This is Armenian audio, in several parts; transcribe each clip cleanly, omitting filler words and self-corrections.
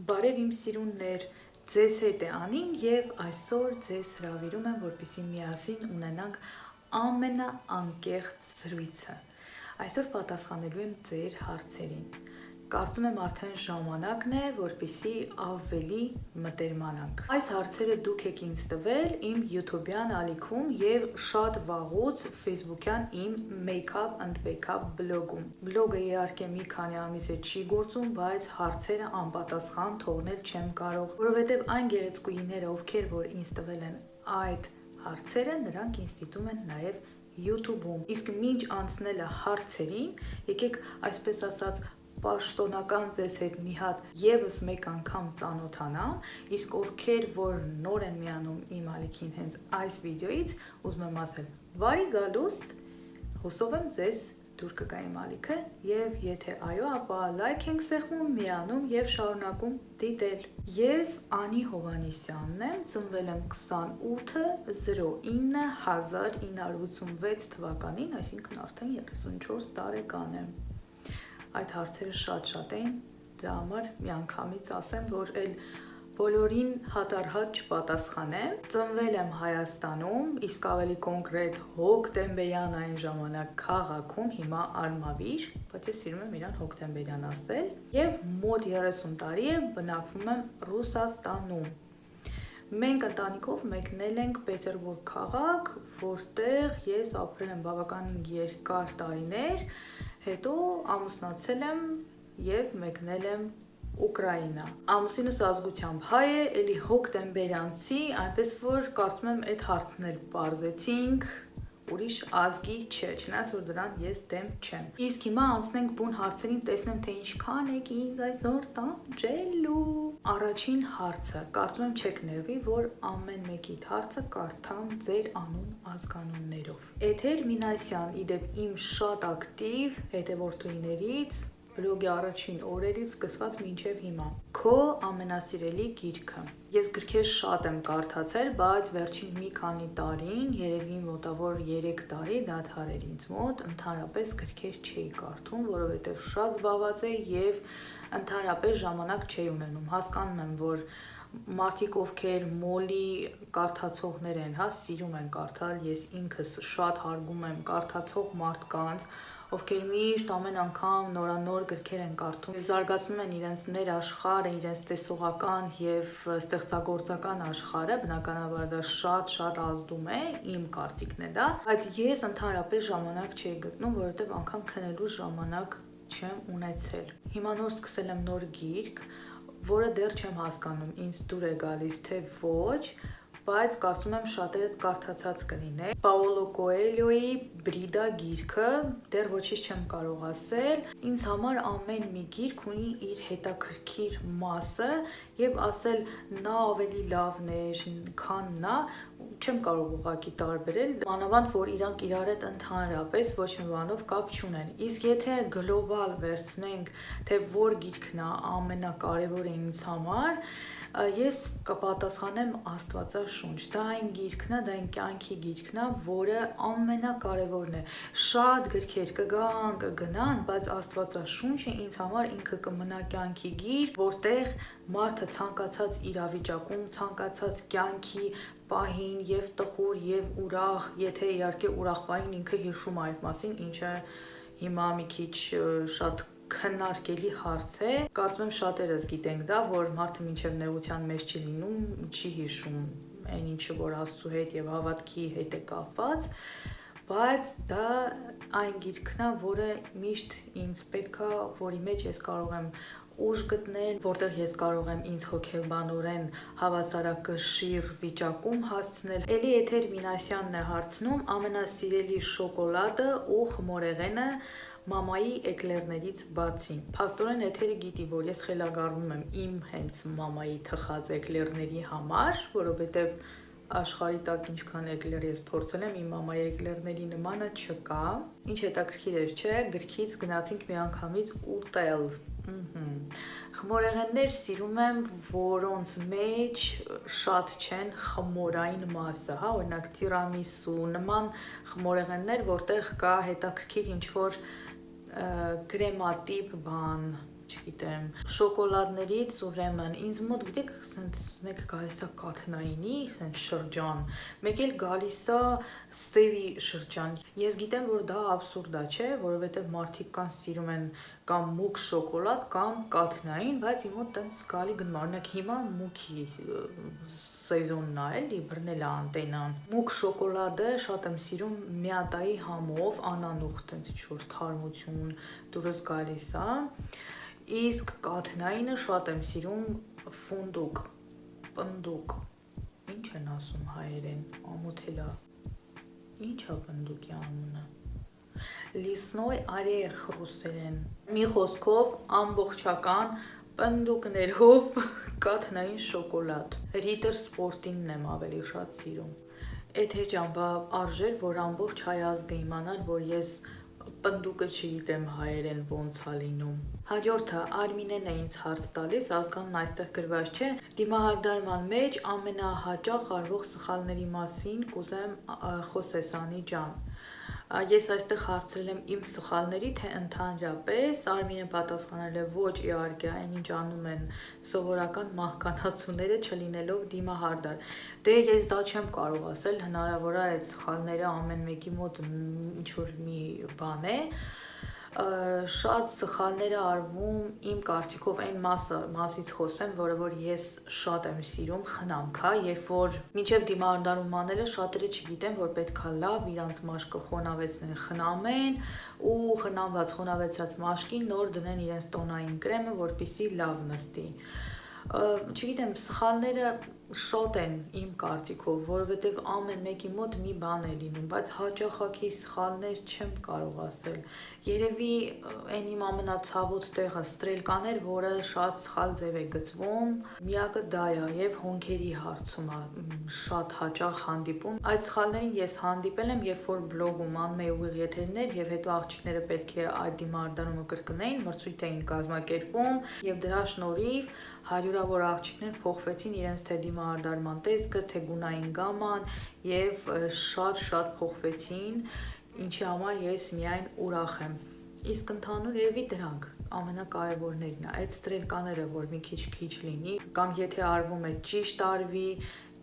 Բարև իմ սիրուններ, ձեզ հետ է Անին եւ այսօր ձեզ հրավիրում եմ, որպեսզի միասին ունենանք ամենաանկեղծ զրույցը։ Այսօր պատասխանելու եմ ձեր հարցերին։ Կարծում եմ արդեն ժամանակն է, որպեսզի ավելի մտերմանանք։ Այս հարցերը դուք եք ինձ տվել իմ YouTube-յան ալիքում եւ շատ վաղուց Facebook-յան իմ Make Up and Wake Up բլոգում։ Բլոգը իհարկե մի քանի ամիս է չի գործում, բայց հարցերը անպատասխան թողնել չեմ կարող, որովհետեւ այն գեղեցկուհիները, ովքեր որ ինձ տվել են այդ հարցերը, նրանք ինձ դիտում են նաեւ YouTube-ում։ Իսկ մինչ անցնելը հարցերին, եկեք այսպես ասած պաշտոնական ձեզ հետ մի հատ եւս մեկ անգամ ծանոթանամ, իսկ ովքեր որ նոր են միանում իմ ալիքին հենց այս վիդեոից, ուզում եմ ասել բարի գալուստ, հուսով եմ ձեզ դուր կգա իմ ալիքը եւ եթե այո, ապա լայք ենք սեղմում, միանում եւ շարունակում դիտել։ Ես Անի Հովհաննիսյանն եմ, ծնվել եմ 28/09/1986 թվականին, այսինքն արդեն 34 տարեկան եմ։ Այդ հարցերը շատ էին, դրա համար միանգամից ասեմ, որ բոլորին հատառհատ չպատասխանեմ։ Ծնվել եմ Հայաստանում, իսկ ավելի կոնկրետ Հոկտեմբերյան այն ժամանակ քաղաքում, հիմա Արմավիր, բայց ես սիրում եմ իրան Հոկտեմբերյան ասել, եւ մոտ 30 տարի է բնակվում եմ Ռուսաստանում։ Մենք ընտանիքով մեկնել ենք Պետերբուրգ քաղաք, որտեղ ես ապրել եմ բավականին երկար տարիներ, հետո ամուսնացել եմ եւ մեկնել եմ Ուկրաինա։ Ամուսինս ազգությամբ հայ է, էլի հոկտեմբերյանցի, այնպես որ կարծում եմ այդ հարցն էլ պարզեցինք, ուրիշ ազգի չէ, չնայած որ դրան ես դեմ չեմ։ Իսկ հիմա անցնենք բուն հարցերին, տեսնեմ թե ինչքան եք ինձ այսօր տանջելու։ Առաջին հարցը, կարծում եմ չեք նեղվի, որ ամեն մեկիդ հարցը կարդամ ձեր անուն ազգանուններով։ Էթեր Մինասյան, իդեպ իմ շատ ակտիվ հետևորդուներից, բլոգի առաջին օրերից սկսված մինչև հիմա։ Քո ամենասիրելի գիրքը։ Ես գրքեր շատ եմ կարդացել, բայց վերջին մի քանի տարին, երևի մոտավոր 3 տարի դադարել ինձ մոտ, ընդհանրապես գրքեր չէի կարդում, որովհետև շատ զբաղված էի եւ ընդհանրապես ժամանակ չէի ունենում։ Հասկանում եմ, որ մարդիկ ովքեր մոլի կարդացողներ են, սիրում են կարդալ, ես ինքս շատ հարգում եմ կարդացող մարդկանց, ովքեր միշտ ամեն անգամ նորանոր գրքեր են կարդում, զարգացնում են իրենց ներաշխարհը, իրենց տեսողական եւ ստեղծագործական աշխարհը, բնականաբար դա շատ ազդում է, իմ կարծիքն է դա, բայց ես ընդհանրապես ժամանակ չէի գտնում, որովհետեւ անգամ քնելու ժամանակ չեմ ունեցել։ Հիմա նոր սկսել եմ նոր գիրք, որը դեռ չեմ հասկանում, ինձ դուր է գալիս թե ոչ, բայց կարծում եմ շատերդ կարդացած կլինեք։ Պաոլո Կոելյոյի Բրիդա գիրքը, դեռ ոչինչ չեմ կարող ասել։ Ինձ համար ամեն մի գիրք ունի իր հետաքրքիր մասը եւ ասել նա ավելի լավն էր, քան նա, չեմ կարող ուղղակի տարբերել, մանավանդ որ իրանք իրար հետ ընդհանրապես ոչ մի բանով կապ չունեն։ Իսկ եթե գլոբալ վերցնենք, թե որ գիրքն է ամենակարևորը ինձ համար, ես կպատասխանեմ Աստվածաշունչ։ Դա այն գիրքն է, դա այն կյանքի գիրքն է, որը ամենակարևորն է։ Շատ գրքեր կգան, կգնան, բայց Աստվածաշունչը ինձ համար ինքը կմնա կյանքի գիրք, որտեղ մարդը ցանկացած իրավիճակում, ցանկացած կյանքի պահին եւ տխուր եւ ուրախ, եթե իհարկե ուրախ պահին ինքը հիշում է այդ մասին, ինչը հիմա մի քիչ շատ քննարկելի հարց է։ Կարծում եմ շատերս գիտենք դա, որ մարդը մինչև նեղության մեջ չի լինում, չի հիշում այն ինչը, որ Աստծո հետ եւ հավատքի հետ է կապված, բայց դա այն գիրքն է, որը միշտ ինձ պետքա, որի մեջ ես կարող եմ ուժ գտնել, որտեղ ես կարող եմ ինձ հոգեբանորեն հավասարակշիռ վիճակում հասցնել։ Էլի Էթեր Մինասյանն է հարցնում ամենասիրելի շոկոլադը ու խմորեղենը մամայի էկլերներից բացի։ Փաստորեն Էթերը գիտի, որ ես խելագարվում եմ իմ հենց մամայի թխած էկլերների համար, որովհետև աշխարհի տակ ինչքան էկլեր ես փորձել եմ, իմ մամայի էկլերների նմանը չկա։ Ինչ հետաքրքիր էր, չէ՞, գրքից գնացինք միանգամից ուտել։ Խմորեղեններ սիրում եմ, որոնց մեջ շատ չեն խմորային մասը, օրինակ տիրամիսու, նման խմորեղեններ, որտեղ կա հետաքրքիր ինչ-որ կրեմատիպ բան, չգիտեմ, շոկոլադներից ուրեմն ինձ մոտ գիտեք, սենց մեկ գալիս է կաթնայինի, սենց շրջան, մեկ էլ գալիս է սևի շրջան։ Ես գիտեմ, որ դա աբսուրդ է, չէ, որովհետև մարդիկ կան սիրում են կամ մուգ շոկոլադ կամ կաթնային, բայց իմ մոտ տենց գալի գնում, օրինակ հիմա մուգի սեզոնն է, էլի բռնել է անտենան։ Մուգ շոկոլադը շատ եմ սիրում միատայի համով, անանուխ տենց ինչ-որ թարմություն դուրս գալիս է, իսկ կաթնայինը շատ եմ սիրում ֆունդուկ, պնդուկ, ինչ են ասում հայերեն, ամոթել է, ինչ է պնդուկի անունը։ Լիսնոյ արեխ ռուսերեն։ Մի խոսքով ամբողջական պնդուկներով կաթնային շոկոլադ։ Ritter Sport-ինն եմ ավելի շատ սիրում։ Էդ հեճան բա արժեր, որ ամբողջ հայ ազգը իմանար, որ ես պնդուկը չգիտեմ հայերեն ոնց է լինում։ Հաջորդը Արմինեն է ինձ հարց տալիս, ազգանուն այստեղ գրված չէ, դիմահարդարման մեջ ամենահաճախ արվող սխալների մասին կուզեմ խոսես Անի ջան։ Ես այստեղ հարցրել եմ իմ սխալների, թե ընդհանրապես, Արմինեն պատասխանել է ոչ իհարկե, այն ինչ անում են սովորական մահկանացուները չլինելով դիմահարդար։ Դե ես դա չեմ կարող ասել, հնարավոր է այդ սխալները ամեն մեկի մոտ ինչ-որ մի բան է, շատ սխալներ է արվում իմ կարծիքով այն մասից խոսեմ, որը որ ես շատ եմ սիրում, խնամքա, երբ որ մինչև դիմահարդարում անելը շատերը չգիտեն, որ պետքա լավ իրանց մաշկը խոնավեցնեն, խնամեն ու խնամված խոնավեցած մաշկին նոր դնեն իրենց տոնային կրեմը, որպեսզի լավ նստի։ Չգիտեմ, սխալները շատ են իմ կարծիքով, որովհետև ամեն մեկի մոտ մի բան է լինում, բայց հաճախակի սխալներ չեմ կարող ասել։ Երևի այն իմ ամենացավոտ տեղը ստրելկաներ, որը շատ սխալ ձև է գծվում, միակը դա է եւ հոնքերի հարցում է շատ հաճախ հանդիպում։ Այդ սխալներին ես հանդիպել եմ, երբ որ բլոգում անում էի ուղիղ եթերներ եւ հետո աղջիկները պետք է այդ դիմահարդարումը կրկնեին, մրցույթ էին կազմակերպում եւ դրա շնորհիվ հարյուրավոր աղջիկներ փոխվեցին իրենց թե դիմահարդարման տեսքը, թե գունային գաման եւ շատ փոխվեցին, ինչի համար ես միայն ուրախ եմ։ Իսկ ընդհանուր երևի դրանք ամենակարևորներն է, այդ ստրելկաները, որ մի քիչ լինի, կամ եթե արվում է ճիշտ արվի,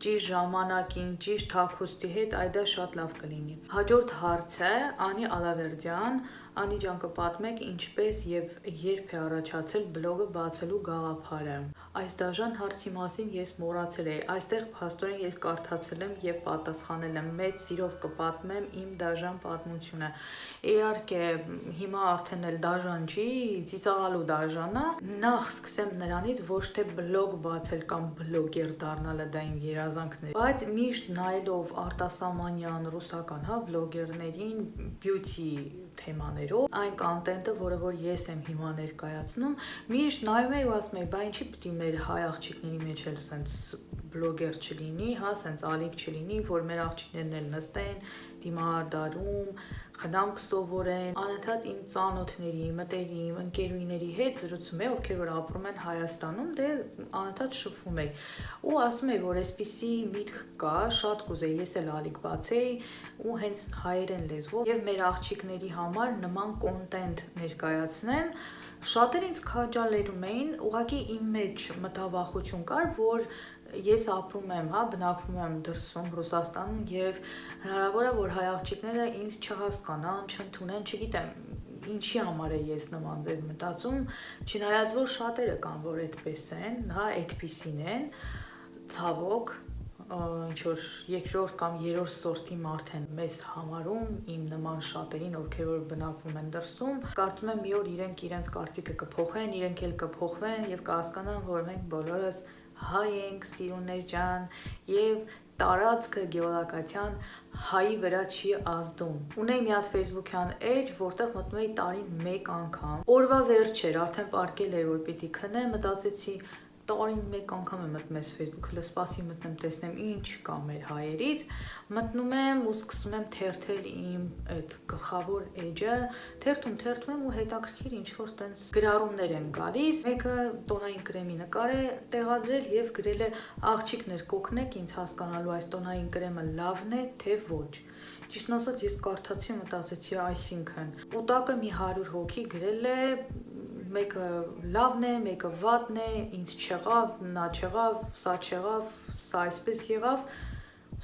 ճիշտ ժամանակին, ճիշտ հագուստի հետ, այդ դա շատ լավ կլինի։ Հաջորդ հարցը Անի Ալավերդյան, Անի ջան կպատմեք ինչպես եւ երբ է առաջացել բլոգը բացելու գաղափարը։ Այս դաժան հարցի մասին ես մոռացել էի, այստեղ փաստորեն ես կարդացել եմ եւ պատասխանել եմ, մեծ սիրով կպատմեմ իմ դաժան պատմությունը։ Իհարկե, հիմա արդեն էլ դաժան չի, ծիծաղալու դաժան է։ Նախ սկսեմ նրանից, ոչ թե բլոգ բացել կամ բլոգեր դառնալը դա իմ երազանքն է, բայց միշտ նայելով արտասահմանյան ռուսական, հա, բլոգերներին բյութի թեմաներով, այն կոնտենտը, որը որ ես եմ հիմա ներկայացնում, միշտ նայում եի ու ասում եի, բա ինչի պիտի մեր հայ աղջիկների մեջ էլ սենց բլոգեր չլինի, հա, սենց ալիք չլինի, որ մեր աղջիկներն էլ նստեն դիմահարդարում, խնամք սովորեն, անընդհատ իմ ծանոթների, մտերիմ, ընկերուհիների հետ զրուցում էի, ովքեր որ ապրում են Հայաստանում, դե անընդհատ շփվում էի ու ասում էի, որ այսպիսի միտք կա, շատ կուզեի ես էլ ալիք բացեի ու հենց հայերեն լեզվով եւ մեր աղջիկների համար նման կոնտենտ ներկայացնեմ։ Շատեր ինձ քաջալերում էին, ուղղակի իմ մեջ մտավախություն կար, որ ես ապրում եմ, հա, բնակվում եմ դրսում Ռուսաստանում եւ հնարավոր է որ հայ աղջիկները ինձ չհասկանան, չընդունեն, չգիտեմ ինչի համար է ես նման ձև մտածում, չնայած որ շատերը կան, որ այդպես են, հա, այդպիսին են, ցավոք, ինչ որ երկրորդ կամ երրորդ սորտի մարդ են մեզ համարում իմ նման շատերին, ովքեր որ բնակվում են դրսում, կարծում եմ մի օր իրենք իրենց կարծիքը կփոխեն, իրենք էլ կփոխվեն եւ կհասկանան, որ մենք բոլորս հայ ենք, սիրուններ ջան, եւ տարածքը գեոլոկացիան հայի վրա չի ազդում։ Ունեի մի հատ Facebook-յան էջ, որտեղ մտնում էի տարին մեկ անգամ։ Օրվա վերջ էր, արդեն պարկել էի, որ պիտի քնեմ, մտածեցի տարին մեկ անգամ եմ մտնում ես Facebook-ը, հələ սպասի մտնեմ, տեսնեմ ինչ կա մեր հայերից, մտնում եմ ու սկսում եմ թերթել իմ այդ գլխավոր էջը, թերթում եմ ու հետաքրքիր ինչ-որ տենց գրառումներ են գալիս, մեկը տոնային կրեմի նկար է տեղադրել եւ գրել է աղջիկներ կօգնեք ինձ հասկանալու այս տոնային կրեմը լավն է թե ոչ։ Ճիշտն ասած ես կարդացի ու մտածեցի այսինքն ուտակը մի 100 հոգի գրել է մեկը լավն է, մեկը վատն է, ինձ չեղավ, նա չեղավ, սա չեղավ, սա այսպես եղավ։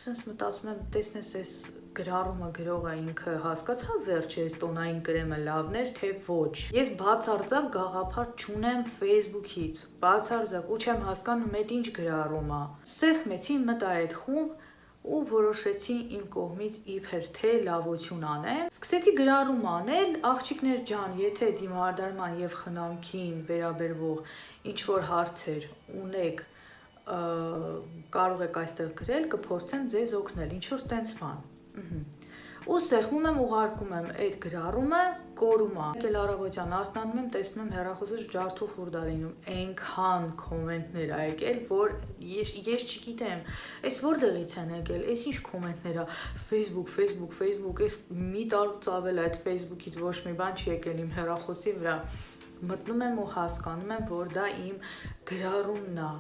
Սենց մտածում եմ, տեսնես այս գրառումը գրողը ինքը հասկացա վերջը այս տոնային կրեմը լավն էր, թե ոչ։ Ես բացարձակ գաղափար չունեմ Facebook-ից, բացարձակ ու չեմ հասկանում այդ ինչ գրառում է։ Սեղմեցի մտա այդ խումբ ու որոշեցի իմ կողմից իբր թե լավություն անեմ։ Սկսեցի գրառում անել, աղջիկներ ջան, եթե դիմահարդարման եւ խնամքին վերաբերվող ինչ որ հարցեր ունեք, կարող եք այստեղ գրել, կփորձեմ ձեզ օգնել, ինչ որ տենց բան։ Ու սեղմում եմ, ուղարկում եմ այդ գրառումը, կորում է։ Եկել առավոտյան արթնանում եմ, տեսնում եմ հեռախոսս ջարդու խուրդ ա լինում, այնքան կոմենտներ ա եկել, որ ես չգիտեմ, այս որտեղից են եկել, այս ինչ կոմենտներ ա, Facebook, այս մի տարուց ավել այդ Facebook-ից ոչ մի բան չի եկել իմ հեռախոսի վրա։ Մտնում եմ ու հասկանում եմ, որ դա իմ գրառումն է,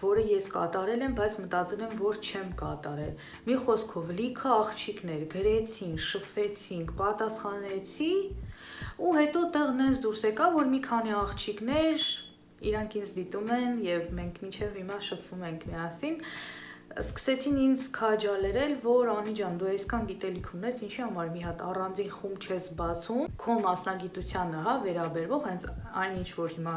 որը ես կատարել եմ, բայց մտածել եմ, որ չեմ կատարել։ Մի խոսքով լիքը աղջիկներ գրեցին, շփվեցինք, պատասխանեցի ու հետո տեղն ես դուրս եկա, որ մի քանի աղջիկներ իրանք ինձ դիտում են եւ մենք մինչեւ հիմա շփվում ենք միասին, սկսեցին ինձ քաջալերել, որ Անի ջան, դու այսքան գիտելիք ունես, ինչի համար մի հատ առանձին խումբ չես բացում, քո մասնագիտությանը, հա, վերաբերվող, հենց այնինչ որ հիմա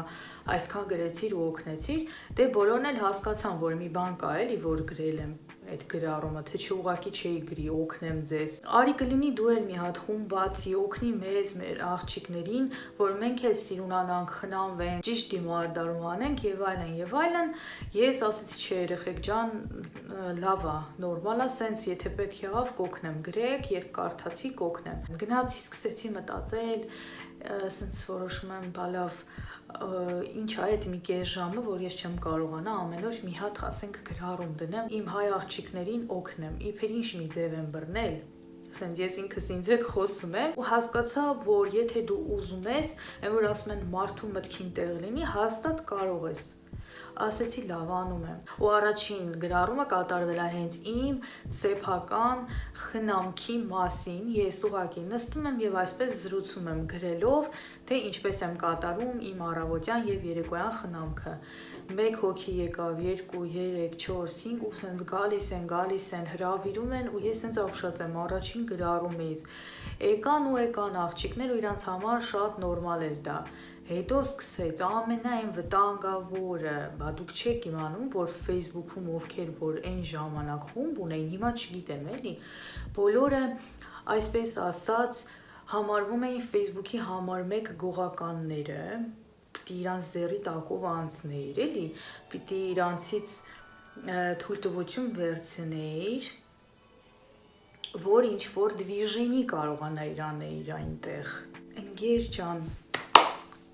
այսքան գրեցիր ու օգնեցիր, դե բոլորն էլ հասկացան, որ մի բան կա էլի, որ գրել եմ այդ գրառումը, թե չուղակի չէի գրի, օգնեմ ձեզ։ Արի կլինի դու էլ մի հատ խումբ բացի, օգնի մեզ, մեր աղջիկներին, որ մենք էլ սիրունանանք, խնամվենք, ճիշտ դիմահարդարում անենք եւ այլն եւ այլն։ Ես ասեցի, չէ, երեխեք ջան, լավ է, նորմալ է, սենց եթե պետք եղավ կօգնեմ, գրեք, երբ կարդացի կօգնեմ։ Գնացի, սկսեցի մտածել, սենց որոշում եմ, բալավ, ինչ է այդ մի կես ժամը, որ ես չեմ կարողանա ամեն օր մի հատ ասենք գրառում դնեմ, իմ հայ աղջիկներին օգնեմ, իբր ինչ մի ձև եմ բռնել։ Ասենք ես ինքս ինձ հետ խոսում եմ ու հասկացա, որ եթե դու ուզում ես, այն որ ասում են մարդու մտքին տեղ լինի, հաստատ կարող ես։ Ասեցի լավ անում եմ ու առաջին գրառումը կատարվել է հենց իմ սեփական խնամքի մասին, ես ուղղակի նստում եմ եւ այսպես զրուցում եմ գրելով, թե ինչպես եմ կատարում իմ առավոտյան եւ երեկոյան խնամքը։ 1 հոգի եկավ, 2, 3, 4, 5 ու սենց գալիս են, հրավիրում են ու ես սենց ապշած եմ առաջին գրառումից։ Եկան աղջիկներ ու իրանց համար շատ նորմալ էր դա։ Հետո սկսեց ամենայն վտանգավորը, բա դուք չեք իմանում, որ Facebook-ում ովքեր որ այն ժամանակ խումբ ունեին, հիմա չգիտեմ էլի, բոլորը այսպես ասած համարվում էին Facebook-ի համար 1 գողականները, պիտի իրանց ձեռի տակով անցնեիր, էլի, պիտի իրանցից թույլտվություն վերցնեիր, որ ինչ որ դվիժենի կարողանայիր անել այնտեղ։ Ընկեր ջան,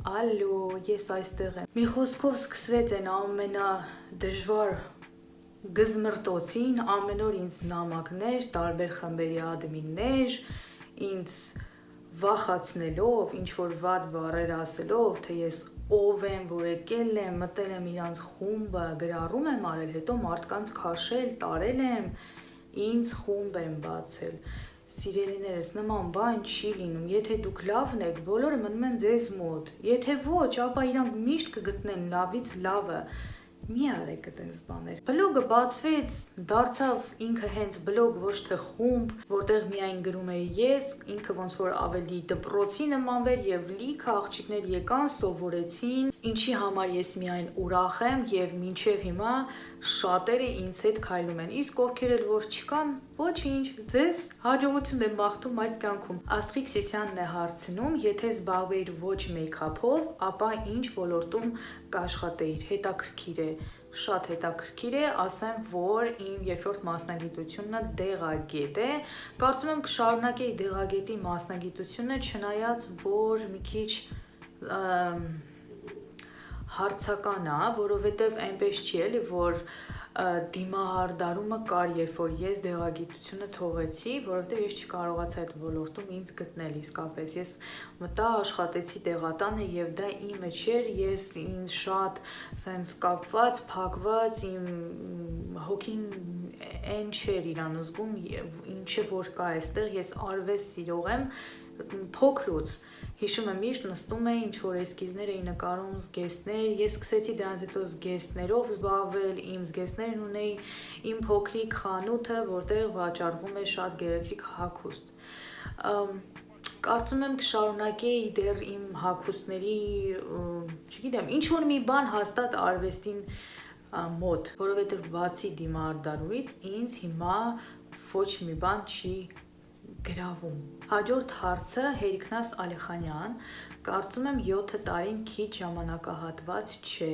ալո, ես այստեղ եմ։ Մի խոսքով սկսվեց այն ամենադժվար գզմրտոցին, ամեն օր ինձ նամակներ, տարբեր խմբերի ադմիններ, ինձ վախացնելով, ինչ որ վատ բառեր ասելով, թե ես ով եմ, որ եկել եմ, մտել եմ իրանց խումբը, գրառում եմ արել, հետո մարդկանց քաշել, տարել եմ, ինձ խումբ եմ բացել։ Սիրելիներս, նման բան չի լինում, եթե դուք լավն եք, բոլորը մնում են ձեզ մոտ, եթե ոչ, ապա իրանք միշտ կգտնեն լավից լավը, մի արեք այդպես բաներ։ Բլոգը բացվեց, դարձավ ինքը հենց բլոգ, ոչ թե խումբ, որտեղ միայն գրում էի ես, ինքը ոնց որ ավելի դպրոցի նմանվեր եւ լիքը աղջիկներ եկան, սովորեցին, ինչի համար ես միայն ուրախ եմ եւ մինչեւ հիմա շատերը ինձ հետ քայլում են, իսկ ովքեր էլ որ չկան, ոչինչ, ձեզ հաջողություն եմ մաղթում այս կյանքում։ Աստղիկ Սիսյանն է հարցնում, եթե զբաղվեիր ոչ մեյքափով, ապա ինչ ոլորտում կաշխատեիր, հետաքրքիր է, շատ հետաքրքիր է, ասեմ, որ իմ երկրորդ մասնագիտությունը դեղագետ է, կարծում եմ կշարունակեի դեղագետի մասնագիտությունը, չնայած որ մի քիչ հարցական է, որովհետև այնպես չի էլի, որ դիմահարդարումը կար, երբ որ ես դեղագիտությունը թողեցի, որովհետև ես չկարողացա այդ ոլորտում ինձ գտնել իսկապես։ Ես մտա աշխատեցի դեղատանը եւ դա իմը չէր, ես ինձ շատ սենց կապված, փակված, իմ հոգին այն չէր իրան զգում, ինչը որ կա այստեղ, ես արվեստ սիրող եմ փոքրուց։ Հիշում եմ միշտ նստում էի, ինչ որ էսքիզներ էի նկարում, զգեստներ, ես սկսեցի դրանից հետո զգեստներով զբաղվել, իմ զգեստներն ունեի իմ փոքրիկ խանութը, որտեղ վաճառվում է շատ գեղեցիկ հագուստ։ Կարծում եմ կշարունակեի դեռ իմ հագուստների, չգիտեմ, ինչ որ մի բան հաստատ արվեստին մոտ, որովհետև բացի դիմահարդարույց ինձ հիմա ոչ մի բան չի գրավում։ Հաջորդ հարցը Հերիքնաս Ալիխանյան, կարծում եմ 7 տարին քիչ ժամանակահատված չէ։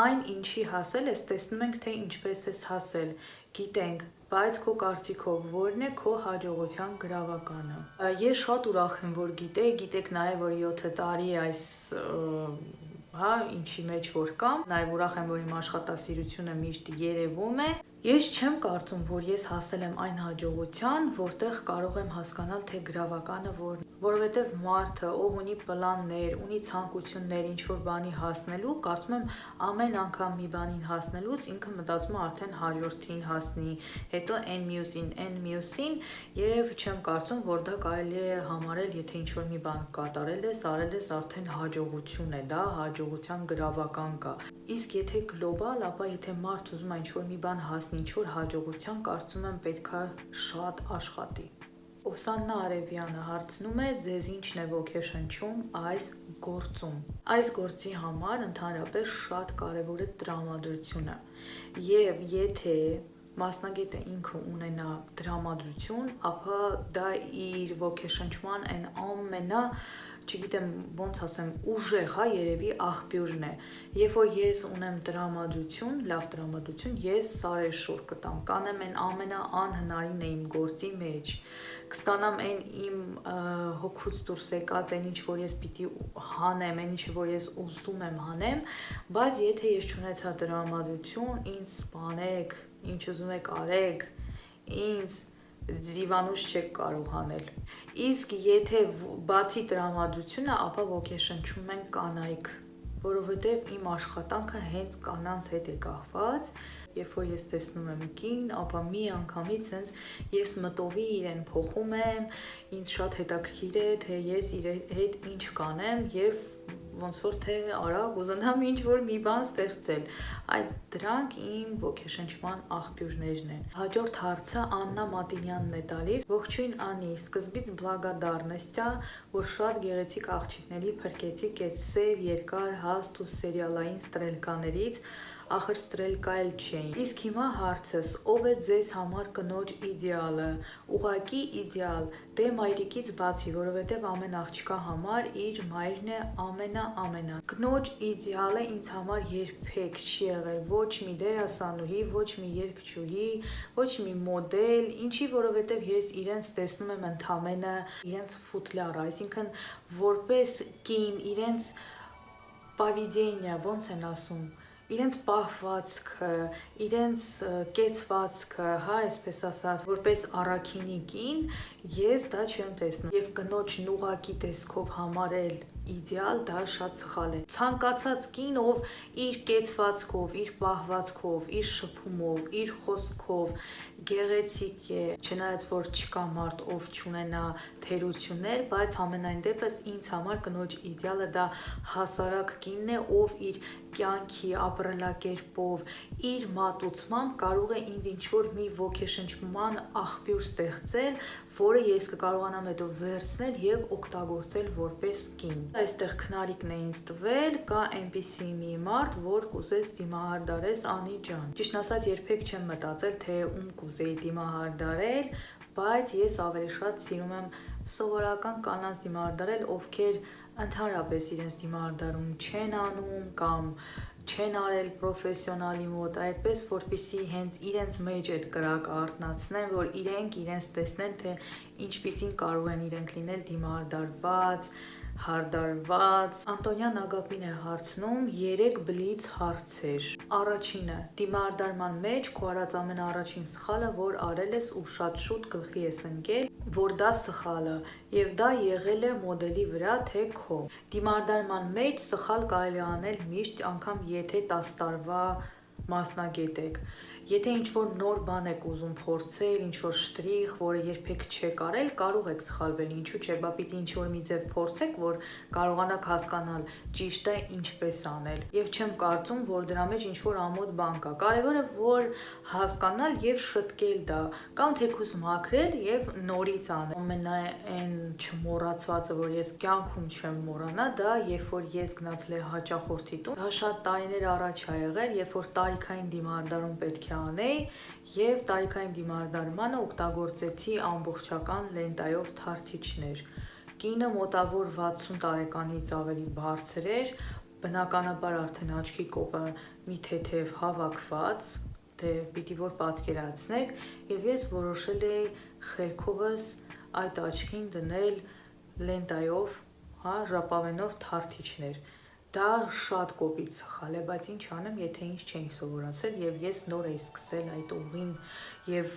Այն ինչի հասել ես, տեսնում ենք, թե ինչպես ես հասել, գիտենք, բայց քո կարծիքով ո՞րն է քո հաջողության գրավականը։ Ես շատ ուրախ եմ, որ գիտեք նաև, որ 7 տարի այս ինչի մեջ որ կամ, նաև ուրախ եմ, որ իմ աշխատասիրությունը միշտ երևում է։ Ես չեմ կարծում, որ ես հասել եմ այն հաջողության, որտեղ կարող եմ հասկանալ, թե գրավականը որն է, որովհետև մարդը, ով ունի պլաններ, ունի ցանկություններ ինչ-որ բանի հասնելու, կարծում եմ ամեն անգամ մի բանին հասնելուց ինքը մտածում է արդեն հաջորդին հասնի, հետո n մյուսին, եւ չեմ կարծում, որ դա կարելի է համարել, եթե ինչ-որ մի բան կատարել ես, արել ես, արդեն հաջողություն է, դա հաջողության գրավական կա։ Իսկ եթե գլոբալ, ապա եթե մարդ ուզում է ինչ-որ մի բան հասնի, ինչ-որ հաջողության, կարծում եմ պետքա շատ աշխատի։ Օսաննա Արևյանը հարցնում է, ձեզ ինչն է ոգեշնչում այս գործում։ Այս գործի համար ընդհանրապես շատ կարևոր է տրամադրությունը։ Եվ եթե մասնագետը ինքը ունենա տրամադրություն, ապա դա իր ոգեշնչման այն ամենա, չգիտեմ ոնց ասեմ, ուժեղ, երևի աղբյուրն է։ Երբ որ ես ունեմ տրամադրություն, լավ տրամադրություն, ես սարերշոր կտամ, կանեմ այն ամենաանհնարինը իմ գործի մեջ, կստանամ այն իմ հոգուց դուրս եկած, այն ինչ որ ես պիտի հանեմ, այն ինչ որ ես ուզում եմ հանեմ, բայց եթե ես չունեցա տրամադրություն, ինձ սպանեք, ինչ ուզում եք արեք, ինձ ձիվանուց չեք կարող անել։ Իսկ եթե բացի տրամադրությունը, ապա ոգեշնչում են կանայք, որովհետև իմ աշխատանքը հենց կանանց հետ է կախված, երբ որ ես տեսնում եմ կին, ապա մի անգամից sense ես մտովի իրեն փոխում եմ, ինձ շատ հետաքրքիր է, թե ես իր հետ ինչ կանեմ եւ ոնց որ թե արագ ուզենամ ինչ որ մի բան ստեղծել։ Այդ դրանք իմ ոգեշնչման աղբյուրներն են։ Հաջորդ հարցը Աննա Մատինյանն է տալիս։ Ողջույն Անի, սկզբից բլագադարնեստյա, որ շատ գեղեցիկ աղջիկների փրկեցիք այդ սև, երկար, հաստ ու սերիալային ստրելկաներից, ախր ստրելկա էլ չէին։ Իսկ հիմա հարցս, ով է ձեզ համար կնոջ իդեալը, ուղղակի իդեալ, դե մայրիկից բացի, որովհետև ամեն աղջկա համար իր մայրն է ամենա։ Կնոջ իդեալը ինձ համար երբեք չի եղել ոչ մի դերասանուհի, ոչ մի երգչուհի, ոչ մի մոդել, ինչի որովհետև ես իրենց տեսնում եմ ընդամենը իրենց ֆուտլյար, այսինքն որպես կին, իրենց պավիդենիա, ոնց են ասում, իրենց պահվածքը, իրենց կեցվածքը, այսպես ասած, որպես առաքինի կին, ես դա չեմ տեսնում։ Եվ կնոջն ուղղակի տեսքով համարել իդեալ, դա շատ սխալ է։ Ցանկացած կին, ով իր կեցվածքով, իր պահվածքով, իր շփումով, իր խոսքով գեղեցիկ է, չնայած որ չկա մարդ, ով չունենա թերություններ, բայց ամենայն դեպս ինձ համար կնոջ իդեալը դա հասարակ կինն է, ով իր կյանքի ապրելակերպով, իր մատուցմամբ կարող է ինձ ինչ-որ մի ոգեշնչման աղբյուր ստեղծել, որը ես կկարողանամ հետո վերցնել եւ օգտագործել որպես կին։ Այստեղ քնարիկն է ինձ տվել, կա այնպիսի մի մարդ, որ կուզես դիմահարդարես Անի ջան։ Ճիշտն ասած, երբեք չեմ մտածել, թե ում կուզեի դիմահարդարել, բայց ես ավելի շատ սիրում եմ սովորական կանանց դիմահարդարել, ովքեր ընդհանրապես իրենց դիմահարդարում չեն անում կամ չեն արել պրոֆեսիոնալի մոտ, այդպես որպեսզի հենց իրենց մեջ այդ կրակը արթնացնեն, որ իրենք իրենց տեսնեն, թե ինչպիսին կարող են իրենք լինել դիմահարդարված, հարդարված։ Անտոնյան Ագապին է հարցնում 3 բլից հարցեր։ Առաջինը, դիմահարդարման մեջ քո արած ամենաառաջին սխալը, որ արել ես ու շատ շուտ գլխի ես ընկել, որ դա սխալը, եւ դա եղել է մոդելի վրա, թե քո։ Դիմահարդարման մեջ սխալ կարելի անել միշտ, անգամ եթե 10 տարվա մասնագետ եք։ Եթե ինչ-որ նոր բան եք ուզում փորձել, ինչ-որ շտրիխ, որը երբեք չեք արել, կարող եք սխալվել, ինչու՞ չէ, բա պիտի ինչ-որ մի ձև փորձեք, որ կարողանաք հասկանալ ճիշտը ինչպես անել։ Եվ չեմ կարծում, որ դրա մեջ ինչ-որ ամոթ բան կա։ Կարևորը որ հասկանալ եւ շտկել դա, կամ թեկուզ մաքրել եւ նորից անել։ Ամենայն չմոռացվածը, որ ես կյանքում չեմ մոռանա, դա երբ որ ես գնացել եմ հաճախորդի տուն, դա շատ տարիներ առաջ ա եղել, երբ որ տարիքային դիմարդարում պետք է անեի եւ տարիքային դիմարդարմանը օգտագործեցի ամբողջական լենտայով թարթիչներ։ Կինը մոտավոր 60 տարեկանից ավելի բարձր էր, բնականաբար արդեն աչքի կոպը մի թեթև հավաքված, թե պիտի որ պատկերացնեք, եւ ես որոշել էի խելքովս այդ աչքին դնել լենտայով, ժապավենով թարթիչներ։ Դա շատ կոպիտ սխալ է, բայց ինչ անեմ, եթե ինձ չէին սովորացել եւ ես նոր էի սկսել այդ ուղին եւ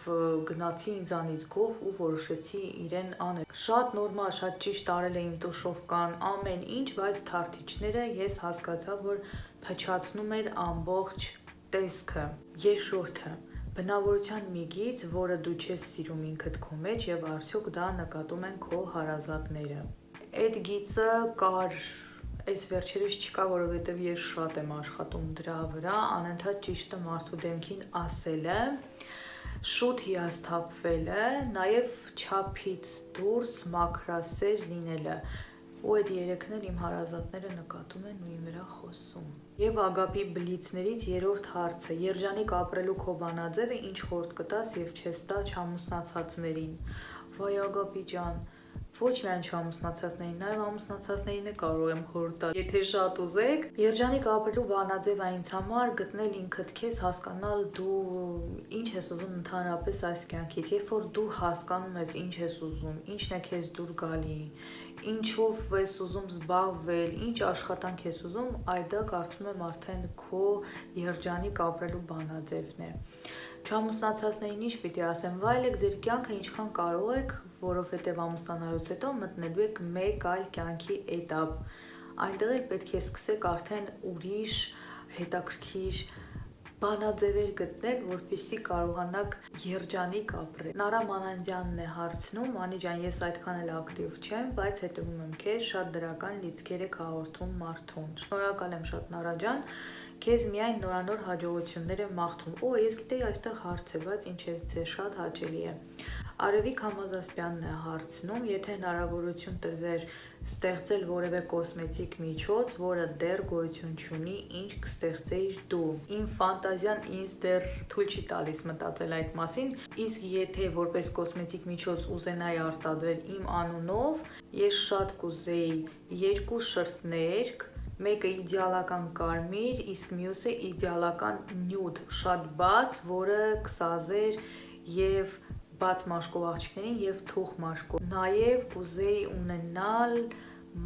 գնացի ինձանից գոհ ու որոշեցի իրեն անել։ Շատ նորմալ, շատ ճիշտ արել էի իմ տուշովկան, ամեն ինչ, բայց թարթիչները ես հասկացա, որ փչացնում էր ամբողջ տեսքը։ Երկրորդը բնավորության մի գիծ, որը դու չես սիրում ինքդ քո մեջ եւ արդյոք դա նկատում են քո հարազատները։ Այդ գիծը կար Այս վերջերս չկա, որովհետև ես շատ եմ աշխատում դրա վրա, անընդհատ ճիշտը մարդու դեմքին ասելը, շուտ հիասթափվելը, նաև չափից դուրս մաքրասեր լինելը։ Ու այդ երեքն էլ իմ հարազատները նկատում են ու իմ վրա խոսում։ Եվ Ագապի բլիցներից երրորդ հարցը՝ երջանիկ ապրելու քո բանաձևը ինչ խորտ կտաս եւ չես տա չամուսնացածներին։ Վայ Ագապի ջան, ոչ միայն չամուսնացածներին, նաև ամուսնացածներին է կարող եմ խորհուրդ տալ։ Եթե շատ ուզեք, երջանիկ ապրելու բանաձևը ինձ համար գտնել ինքդ քեզ, հասկանալ դու ինչ ես ուզում ընդհանրապես այս կյանքից, երբ որ դու հասկանում ես ինչ ես ուզում, ինչն է քեզ դուր գալի, ինչով ես ուզում զբաղվել, ինչ աշխատանք ես ուզում, այդ դա կարծում եմ արդեն քո երջանիկ ապրելու բանաձևն է։ Չամուսնացածներին ինչ պիտի ասեմ, վայելեք ձեր կյանքը ինչքան կարող եք, որովհետև ամուսնանալուց հետո մտնելու եք մեկ այլ կյանքի էտապ։ Այնտեղ էլ պետք է սկսեք արդեն ուրիշ հետաքրքիր բանաձևեր գտնել, որպեսզի կարողանաք երջանիկ ապրել։ Նարա Մանանդյանն է հարցնում, Անի ջան, ես այդքան էլ ակտիվ չեմ, բայց հետևում եմ քեզ, շատ դրական լիցքեր եք հաղորդում մարդուն։ Շնորհակալ եմ շատ Նարա ջան, քեզ միայն նորանոր հաջողություններ եմ մաղթում։ Օ, ես գիտեի այստեղ հարց է, բայց ինչևիցե շատ հաճելի է։ Արևիկ Համազասպյանն է հարցնում, եթե հնարավորություն տրվեր ստեղծել որևէ կոսմետիկ միջոց, որը դեռ գոյություն չունի, ինչ կստեղծեիր դու։ Իմ ֆանտազիան ինձ դեռ թույլ չի տալիս մտածել այդ մասին, իսկ եթե որպես կոսմետիկ միջոց ուզենայի արտադրել իմ անունով, ես շատ կուզեի երկու շրթներկ, մեկը իդեալական կարմիր, իսկ մյուսը իդեալական նյուդ, շատ բաց, որը կսազեր եւ բաց մաշկով աղջիկներին եւ թուխ մաշկով։ Նաեւ կուզեի ունենալ